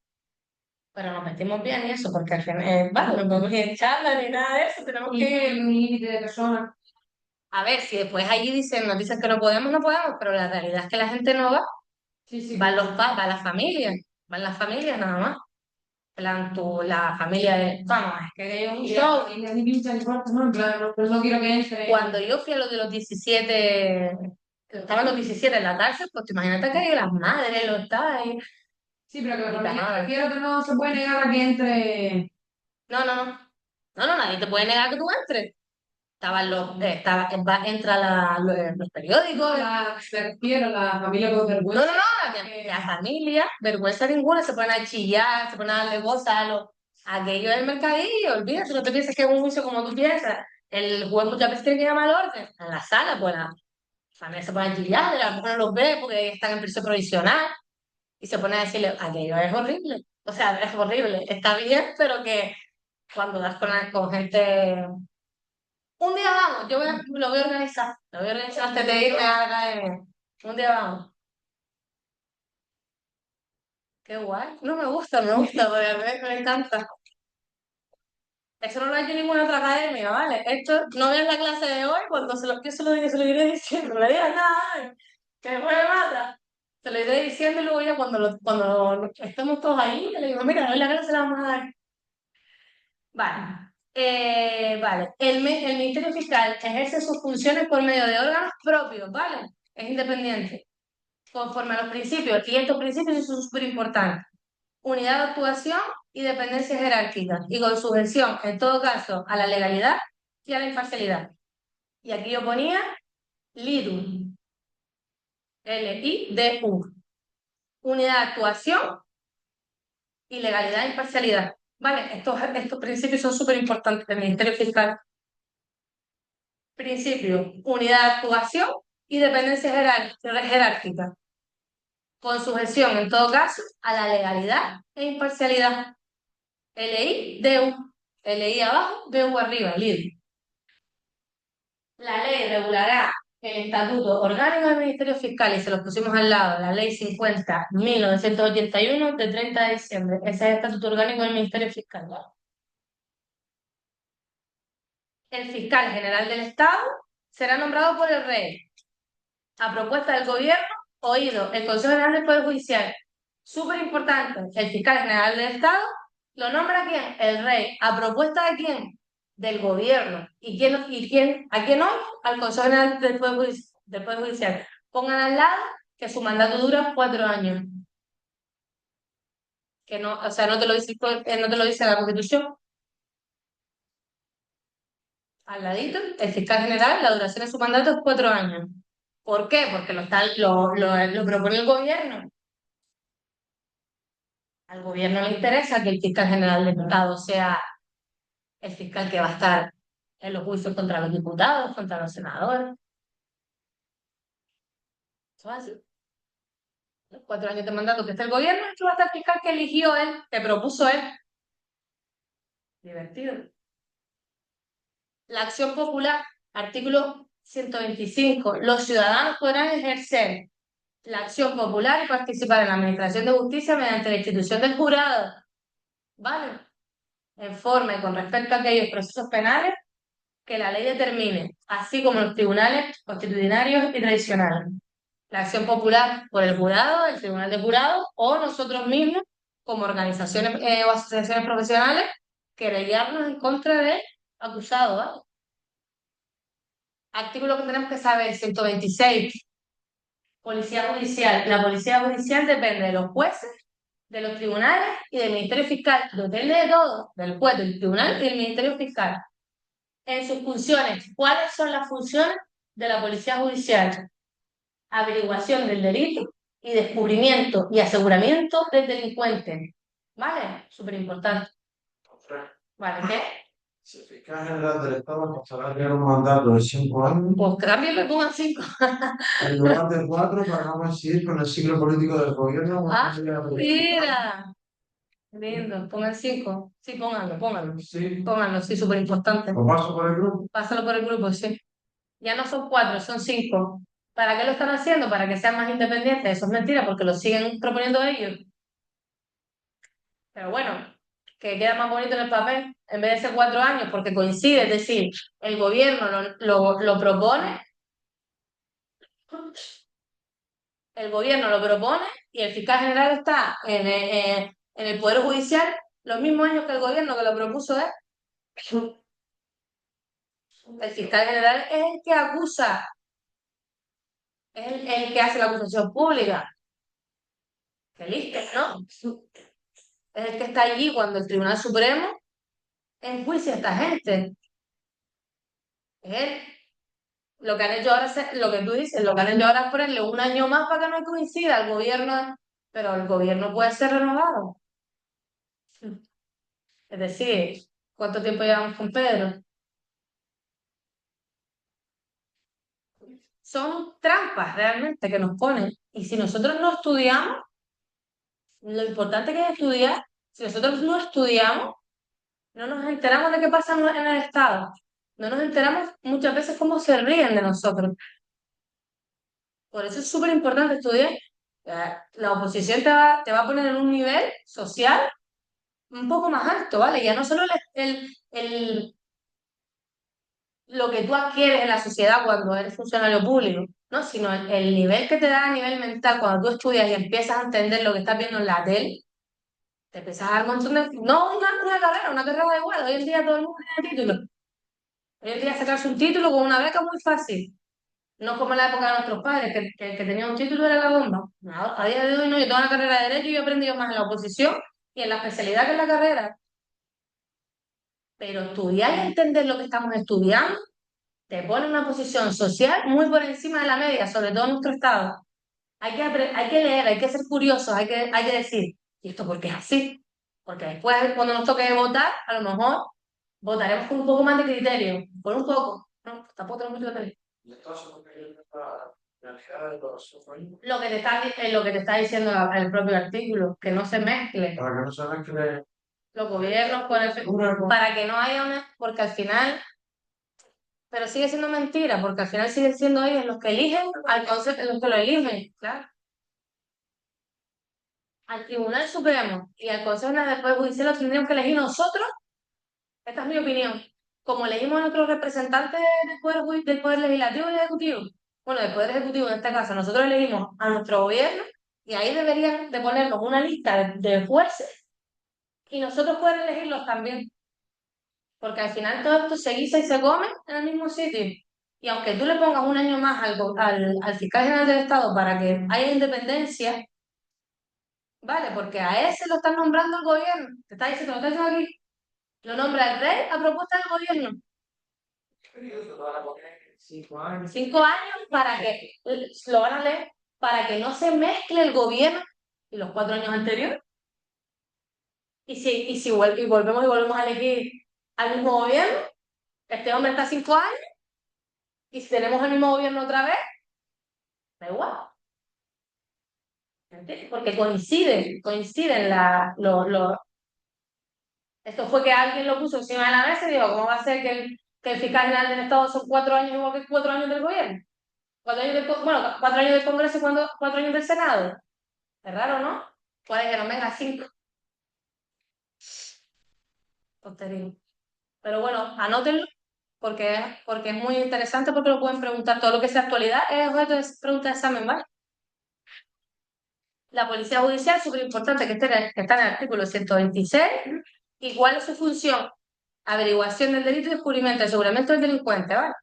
Pero nos metimos bien y eso, porque al final, vale, no podemos ir en charla ni nada de eso, tenemos que ir. Un límite de personas. A ver, si después allí nos dicen que no podemos, no podemos, pero la realidad es que la gente no va. Sí, sí. Va las familias, van las familias nada más. En plan, la familia de, vamos, es que hay un show. No, claro, pero no quiero que entre. Cuando yo fui a lo de los 17, estaban los 17 en la cárcel, pues te imagínate que hay las madres, los tal. Sí, pero que me refiero que no se puede negar a que entre. No, no, no. No, no, nadie te puede negar que tú entres. Entra los periódicos. Me refiero a la familia con vergüenza. No, no, no, la familia, vergüenza ninguna, se ponen a chillar, se ponen a darle voz aquello del mercadillo, olvídate, no te pienses que es un juicio como tú piensas. El juez muchas veces tiene que llamar al orden. En la sala, pues la familia se pone a chillar, a lo mejor no los ve porque están en prisión provisional y se pone a decirle, aquello es horrible. O sea, es horrible, está bien, pero que cuando das con gente. Un día vamos, lo voy a organizar. Lo voy a organizar antes de irme a la academia. Un día vamos. Qué guay. No me gusta, porque a mí me encanta. Eso no lo ha hecho ninguna otra academia, ¿vale? Esto, no veas la clase de hoy, cuando yo se lo iré diciendo, no le digas nada, que después me mata. Se lo iré diciendo y luego ya cuando estemos todos ahí, le digo, mira, hoy la clase la vamos a dar. Vale. Vale. El Ministerio Fiscal ejerce sus funciones por medio de órganos propios, ¿vale? Es independiente, conforme a los principios, y estos principios son súper importantes. Unidad de actuación y dependencia jerárquica, y con sujeción, en todo caso, a la legalidad y a la imparcialidad. Y aquí yo ponía LIDU, LIDU. Unidad de actuación y legalidad e imparcialidad. ¿Vale? Estos principios son súper importantes del Ministerio Fiscal. Principio, unidad de actuación y dependencia jerárquica, con sujeción, en todo caso, a la legalidad e imparcialidad. LI, DU. LI abajo, DU arriba, LID. La ley regulará el estatuto orgánico del Ministerio Fiscal y se lo pusimos al lado, la ley 50.1981 de 30 de diciembre. Ese es el estatuto orgánico del Ministerio Fiscal. ¿No? El fiscal general del Estado será nombrado por el rey a propuesta del gobierno, oído el Consejo General del Poder Judicial. Súper importante, el fiscal general del Estado lo nombra quién, el rey, a propuesta de quién, del gobierno. ¿A quién no? Al Consejo General del Poder Judicial. Pongan al lado que su mandato dura 4 años. Que no, o sea, no te lo dice la Constitución. Al ladito, el fiscal general, la duración de su mandato es 4 años. ¿Por qué? Porque lo propone el gobierno. Al gobierno le interesa que el fiscal general del Estado sea el fiscal que va a estar en los juicios contra los diputados, contra los senadores. Eso va a ser. Los 4 años de mandato que está el gobierno, esto va a estar el fiscal que eligió él, que propuso él. Divertido. La acción popular, artículo 125. Los ciudadanos podrán ejercer la acción popular y participar en la administración de justicia mediante la institución del jurado, ¿vale? En forma y con respecto a aquellos procesos penales que la ley determine, así como los tribunales constitucionarios y tradicionales. La acción popular por el jurado, el tribunal de jurados o nosotros mismos como organizaciones o asociaciones profesionales querellarnos en contra del acusado, ¿vale? Artículo que tenemos que saber, 126. Policía judicial. La policía judicial depende de los jueces, de los tribunales y del Ministerio Fiscal. Depende de todo, del juez, del tribunal y del Ministerio Fiscal. En sus funciones, ¿cuáles son las funciones de la policía judicial? Averiguación del delito y descubrimiento y aseguramiento del delincuente. ¿Vale? Súper importante. ¿Vale? ¿Qué? Si el fiscal general del Estado pasará a tener un mandato de 5 años, Pues cámbienlo y pongan 5. en lugar de 4, para no coincidir con el ciclo político del gobierno. Ah, mira. Lindo, pongan 5. Sí, pónganlo. Sí, Pónganlo, sí, súper importante. lo paso por el grupo. Pásalo por el grupo, sí. Ya no son 4, son 5. ¿Para qué lo están haciendo? Para que sean más independientes. Eso es mentira, porque lo siguen proponiendo ellos. Pero bueno, que queda más bonito en el papel, en vez de ser 4 años, porque coincide, es decir, el gobierno lo propone, el gobierno lo propone y el fiscal general está en el Poder Judicial los mismos años que el gobierno que lo propuso él. El fiscal general es el que acusa, es el que hace la acusación pública. Qué listo, ¿no? Es el que está allí cuando el Tribunal Supremo enjuicia a esta gente. Es él. Lo que han hecho ahora, lo que tú dices, lo que han hecho ahora es ponerle un año más para que no coincida el gobierno, pero el gobierno puede ser renovado. Es decir, ¿cuánto tiempo llevamos con Pedro? Son trampas realmente que nos ponen. Y si nosotros no estudiamos, lo importante que es estudiar, si nosotros no estudiamos, no nos enteramos de qué pasa en el Estado. No nos enteramos muchas veces cómo se ríen de nosotros. Por eso es súper importante estudiar. La oposición te va a poner en un nivel social un poco más alto, ¿vale? Ya no solo lo que tú adquieres en la sociedad cuando eres funcionario público, ¿no? Sino el nivel que te da a nivel mental cuando tú estudias y empiezas a entender lo que estás viendo en la tele, te empiezas a dar un montón de... No una carrera da igual. Hoy en día todo el mundo tiene título. Hoy en día sacarse un título con una beca es muy fácil. No como en la época de nuestros padres, que tenían un título era la bomba. No, a día de hoy no, yo tengo una carrera de Derecho y he aprendido más en la oposición y en la especialidad que en la carrera. Pero estudiar y entender lo que estamos estudiando te pone en una posición social muy por encima de la media, sobre todo en nuestro estado. Hay que leer, hay que ser curiosos, hay que decir, ¿y esto por qué es así? Porque después, cuando nos toque votar, a lo mejor votaremos con un poco más de criterio, por un poco, no, tampoco tenemos mucho criterio. Y entonces, porque hay una realidad de los sueños, Lo que te está diciendo el propio artículo, que no se mezcle para que no se mezcle los gobiernos con para que no haya porque al final, pero sigue siendo mentira, porque al final siguen siendo ellos los que eligen al Consejo, los que lo eligen, claro, al Tribunal Supremo y al Consejo Nacional del Poder Judicial los tendríamos que elegir nosotros. Esta es mi opinión. Como elegimos a nuestros representantes del poder legislativo y ejecutivo, bueno, del poder ejecutivo en este caso, nosotros elegimos a nuestro gobierno y ahí deberían de ponernos una lista de jueces y nosotros poder elegirlos también, porque al final todo esto se guisa y se come en el mismo sitio. Y aunque tú le pongas un año más al fiscal general del Estado para que haya independencia, ¿vale? Porque a ese lo están nombrando el gobierno. Te está diciendo, lo está diciendo aquí, lo nombra el rey a propuesta del gobierno. Periodo, van a poner 5 años. 5 años para que, lo van a leer, para que no se mezcle el gobierno y los 4 años anteriores. Y volvemos a elegir al mismo gobierno, este hombre está 5 años, y si tenemos el mismo gobierno otra vez, da igual. ¿Entiendes? Porque coinciden esto fue que alguien lo puso encima de la mesa y dijo, ¿cómo va a ser que el fiscal general del Estado son 4 años igual que 4 años del gobierno? 4 años bueno, 4 años del Congreso y 4 años del Senado. Es raro, ¿no? Puede que no venga 5. Tontería. Pero bueno, anótenlo porque es muy interesante, porque lo pueden preguntar. Todo lo que sea actualidad es objeto de pregunta de examen, ¿vale? La policía judicial, súper importante que está en el artículo 126. ¿Y cuál es su función? Averiguación del delito y descubrimiento, aseguramiento del delincuente, ¿vale?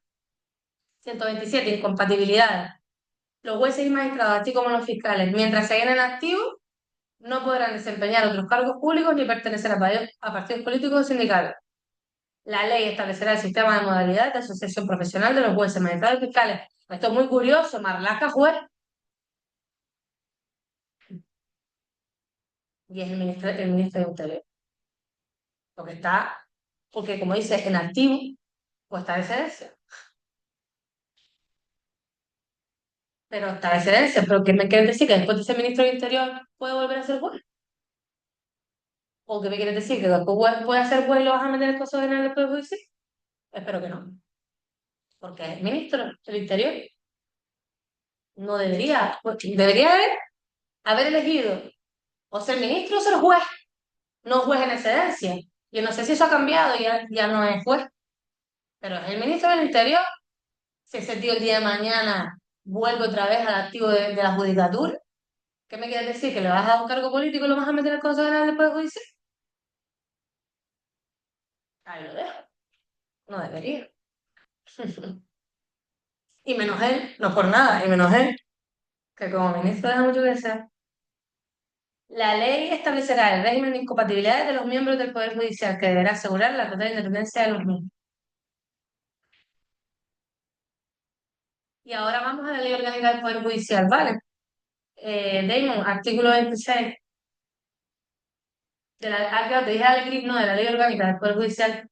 127, incompatibilidades. Los jueces y magistrados, así como los fiscales, mientras se en activo, no podrán desempeñar otros cargos públicos ni pertenecer a partidos políticos o sindicales. La ley establecerá el sistema de modalidades de asociación profesional de los jueces, magistrados y fiscales. Esto es muy curioso, Marlaska juez y es el ministro de Interior. Porque está, porque como dice, en activo, pues está de excedencia. Pero está de excedencia, pero ¿qué me quieres decir? ¿Que después de ser ministro del Interior puede volver a ser juez? ¿O qué me quieres decir? ¿Que después puede ser juez y lo vas a meter en el Consejo General del Poder Judicial? Espero que no, porque es ministro del Interior. No debería, debería haber elegido o ser ministro o ser juez, no juez en excedencia. Yo no sé si eso ha cambiado, ya no es juez, pero es el ministro del Interior. Si ese tío el día de mañana vuelve otra vez al activo de la judicatura, ¿qué me quieres decir? ¿Que le vas a dar un cargo político y lo vas a meter en el Consejo General del Poder Judicial? Ahí lo dejo. No debería. Y menos él, no por nada, y menos él, que como ministro deja mucho que desear. La ley establecerá el régimen de incompatibilidades de los miembros del Poder Judicial, que deberá asegurar la total independencia de los mismos. Y ahora vamos a la ley orgánica del Poder Judicial, ¿vale? Damon, artículo 26 claro, te dije al grip, no, de la ley orgánica del Poder Judicial.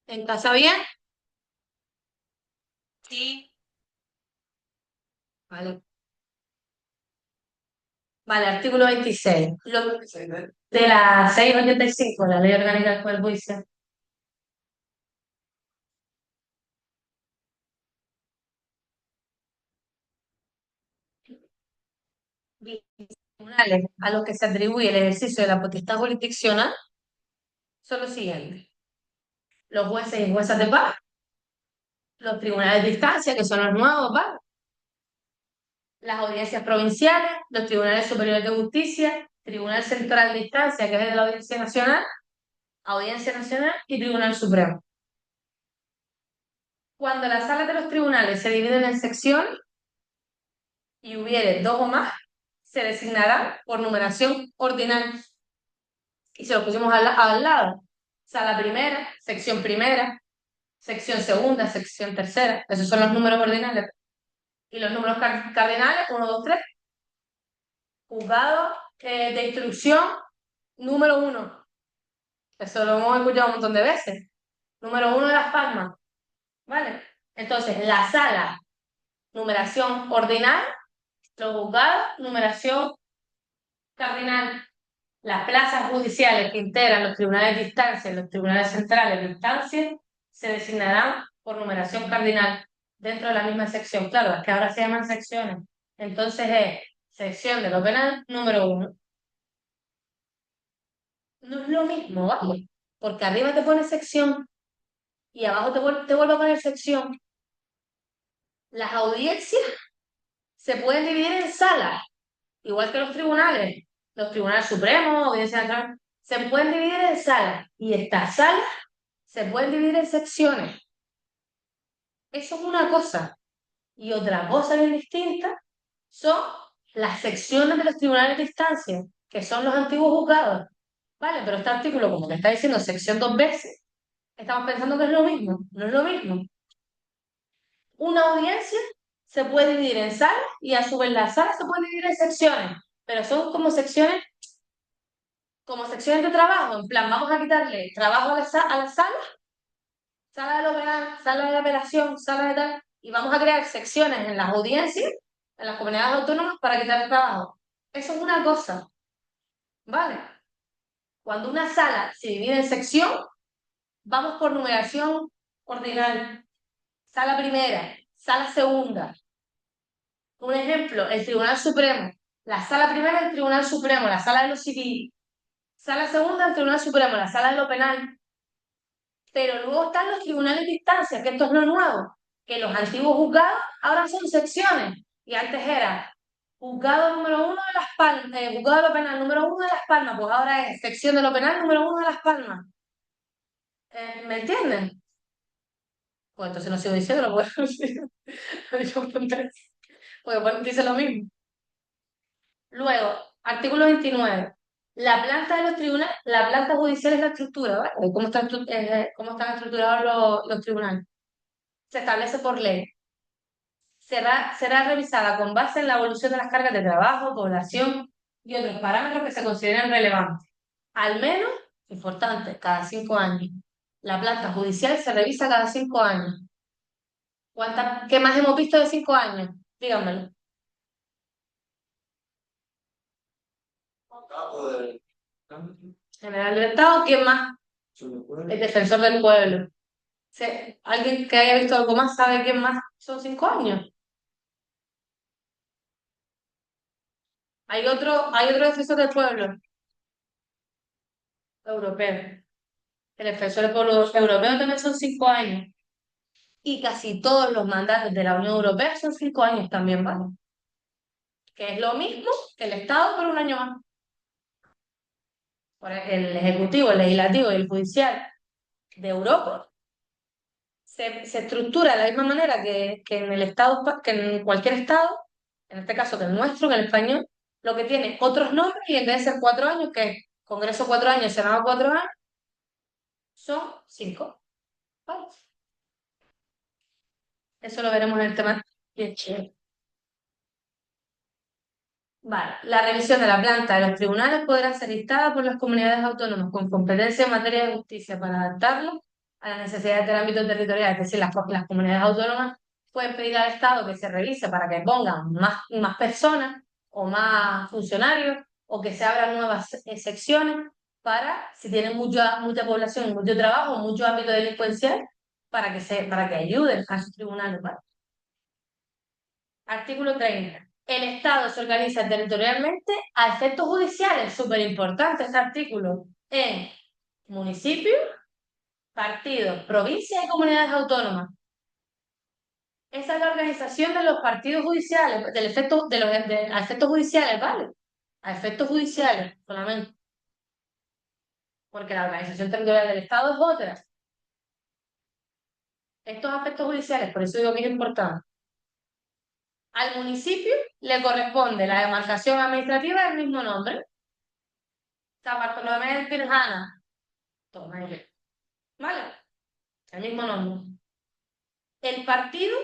¿En casa bien? Sí. Vale. Vale, artículo 26. De la 685, la ley orgánica del Poder Judicial. Tribunales a los que se atribuye el ejercicio de la potestad jurisdiccional son los siguientes: los jueces y juezas de paz, los tribunales de instancia, que son los nuevos, ¿vale? Las audiencias provinciales, los tribunales superiores de justicia, Tribunal Central de Instancia, que es el de la Audiencia Nacional y Tribunal Supremo. Cuando las salas de los tribunales se dividen en secciones y hubiere 2 o más, se designarán por numeración ordinal. Y se lo pusimos al lado. Sala primera, sección segunda, sección tercera. Esos son los números ordinales. Y los números cardinales, 1, 2, 3. Juzgado de instrucción número 1. Eso lo hemos escuchado un montón de veces. Número 1 de Las Palmas. ¿Vale? Entonces, la sala, numeración ordinal. Los juzgados, numeración cardinal. Las plazas judiciales que integran los tribunales de instancia y los tribunales centrales de instancia se designarán por numeración cardinal dentro de la misma sección. Claro, es que ahora se llaman secciones. Entonces es sección de lo penal número 1. No es lo mismo, ¿vale? Porque arriba te pone sección y abajo te vuelve a poner sección. Las audiencias se pueden dividir en salas, igual que los tribunales. Los tribunales supremos, audiencias nacionales, se pueden dividir en salas. Y estas salas se pueden dividir en secciones. Eso es una cosa. Y otra cosa bien distinta son las secciones de los tribunales de instancia, que son los antiguos juzgados. Vale, pero este artículo, como que está diciendo sección 2 veces, estamos pensando que es lo mismo. No es lo mismo. Una audiencia se puede dividir en salas y a su vez las salas se pueden dividir en secciones, pero son como secciones de trabajo. En plan, vamos a quitarle trabajo a las salas, sala de lo penal, sala de la apelación, sala de tal, y vamos a crear secciones en las audiencias, en las comunidades autónomas para quitar el trabajo. Eso es una cosa, ¿vale? Cuando una sala se divide en sección, vamos por numeración ordinal. Sala primera, sala segunda. Un ejemplo, el Tribunal Supremo. La sala primera, el Tribunal Supremo, la sala de lo civil. Sala segunda, el Tribunal Supremo, la sala de lo penal. Pero luego están los tribunales de instancia, que esto es lo nuevo, que los antiguos juzgados ahora son secciones. Y antes era juzgado número uno de Las Palmas, juzgado de lo penal número uno de Las Palmas, pues ahora es sección de lo penal número uno de Las Palmas. ¿Me entienden? Pues entonces no sigo diciendo, lo puedo decir. Porque pues, dice lo mismo. Luego, artículo 29. La planta de los tribunales, la planta judicial es la estructura, ¿vale? Cómo están estructurados los tribunales. Se establece por ley. Será revisada con base en la evolución de las cargas de trabajo, población y otros parámetros que se consideren relevantes. Al menos, importante, cada 5 años. La planta judicial se revisa cada 5 años. ¿Qué más hemos visto de 5 años? Díganmelo. General del Estado, ¿quién más? El defensor del pueblo. ¿Alguien que haya visto algo más sabe quién más son 5 años? Hay otro defensor del pueblo europeo. El defensor del pueblo europeo también son 5 años. Y casi todos los mandatos de la Unión Europea son 5 años también, ¿vale? Que es lo mismo que el Estado por un año más. El Ejecutivo, el Legislativo y el Judicial de Europa se estructura de la misma manera que en el Estado, que en cualquier Estado, en este caso que el nuestro, que el español, lo que tiene otros nombres y en vez de ser 4 años, que es Congreso 4 años, Senado 4 años, son 5. ¿Vale? Eso lo veremos en el tema de Chile. Vale. La revisión de la planta de los tribunales podrá ser dictada por las comunidades autónomas con competencia en materia de justicia para adaptarlo a las necesidades del ámbito territorial. Es decir, las comunidades autónomas pueden pedir al Estado que se revise para que pongan más personas o más funcionarios o que se abran nuevas secciones para, si tienen mucha población y mucho trabajo, mucho ámbito delincuencial, para que ayuden a sus tribunales. ¿Vale? Artículo 30. El Estado se organiza territorialmente a efectos judiciales, súper importante este artículo, en municipios, partidos, provincias y comunidades autónomas. Esa es la organización de los partidos judiciales, a efectos judiciales, ¿vale? A efectos judiciales solamente. Porque la organización territorial del Estado es otra. Estos efectos judiciales, por eso digo que es importante. Al municipio le corresponde la demarcación administrativa del mismo nombre. San Bartolomé de Tirjana. Toma ahí. ¿Vale? El mismo nombre. El partido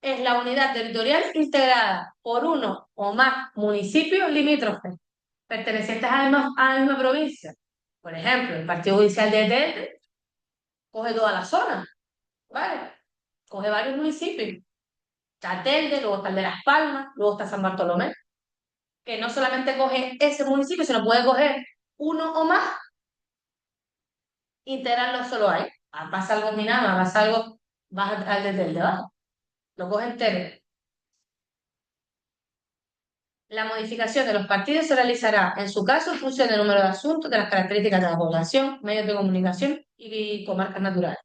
es la unidad territorial integrada por uno o más municipios limítrofes pertenecientes a la misma provincia. Por ejemplo, el Partido Judicial de Telde coge toda la zona, ¿vale? Coge varios municipios. Está Telde, luego está el de Las Palmas, luego está San Bartolomé, que no solamente coge ese municipio, sino puede coger uno o más, integrarlo solo ahí. Pasa algo en Minama, pasa algo, vas al de Telde, ¿vale? Lo coge entero. La modificación de los partidos se realizará, en su caso, en función del número de asuntos, de las características de la población, medios de comunicación y comarcas naturales.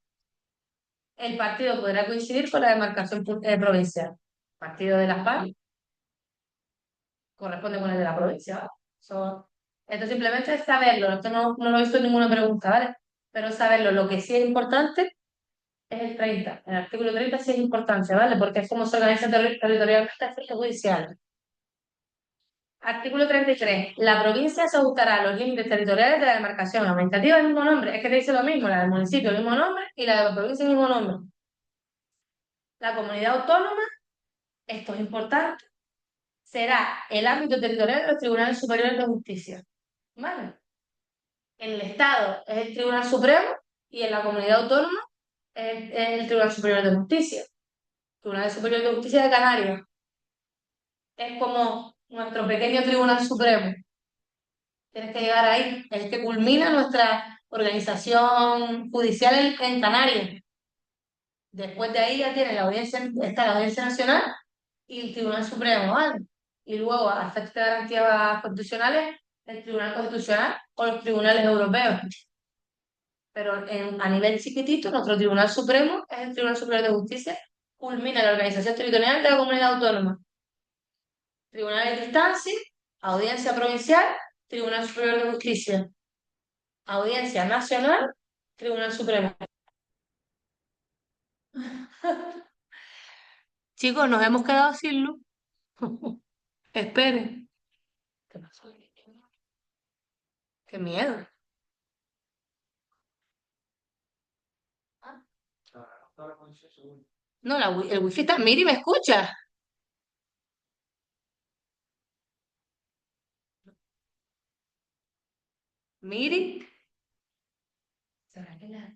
El partido podrá coincidir con la demarcación provincial. Partido de Las Palmas corresponde con el de la provincia, ¿vale? Esto simplemente es saberlo, esto no lo he visto en ninguna pregunta, ¿vale? Pero saberlo, lo que sí es importante es el 30. El artículo 30 sí es importante, ¿vale? Porque es como se organiza territorialmente el efecto judicial. Artículo 33. La provincia se ajustará a los límites territoriales de la demarcación administrativa del mismo nombre. Es que te dice lo mismo, la del municipio el mismo nombre y la de la provincia el mismo nombre. La comunidad autónoma, esto es importante, será el ámbito territorial de los tribunales superiores de justicia. ¿Vale? En el Estado es el Tribunal Supremo y en la comunidad autónoma es el Tribunal Superior de Justicia. Tribunal Superior de Justicia de Canarias. Es como nuestro pequeño Tribunal Supremo. Tienes que llegar ahí. Es el que culmina nuestra organización judicial en Canarias. Después de ahí ya tiene la audiencia, está la Audiencia Nacional y el Tribunal Supremo, ¿vale? Y luego, a efectos de garantías constitucionales, el Tribunal Constitucional o los tribunales europeos. Pero a nivel chiquitito, nuestro Tribunal Supremo es el Tribunal Superior de Justicia, culmina la organización territorial de la comunidad autónoma. Tribunales de instancia, Audiencia Provincial, Tribunal Superior de Justicia, Audiencia Nacional, Tribunal Supremo. Chicos, nos hemos quedado sin luz. Esperen. ¿Qué pasó? Qué miedo. Ah, no, el wifi está. Miri, ¿me escucha? Miri. ¿Será que la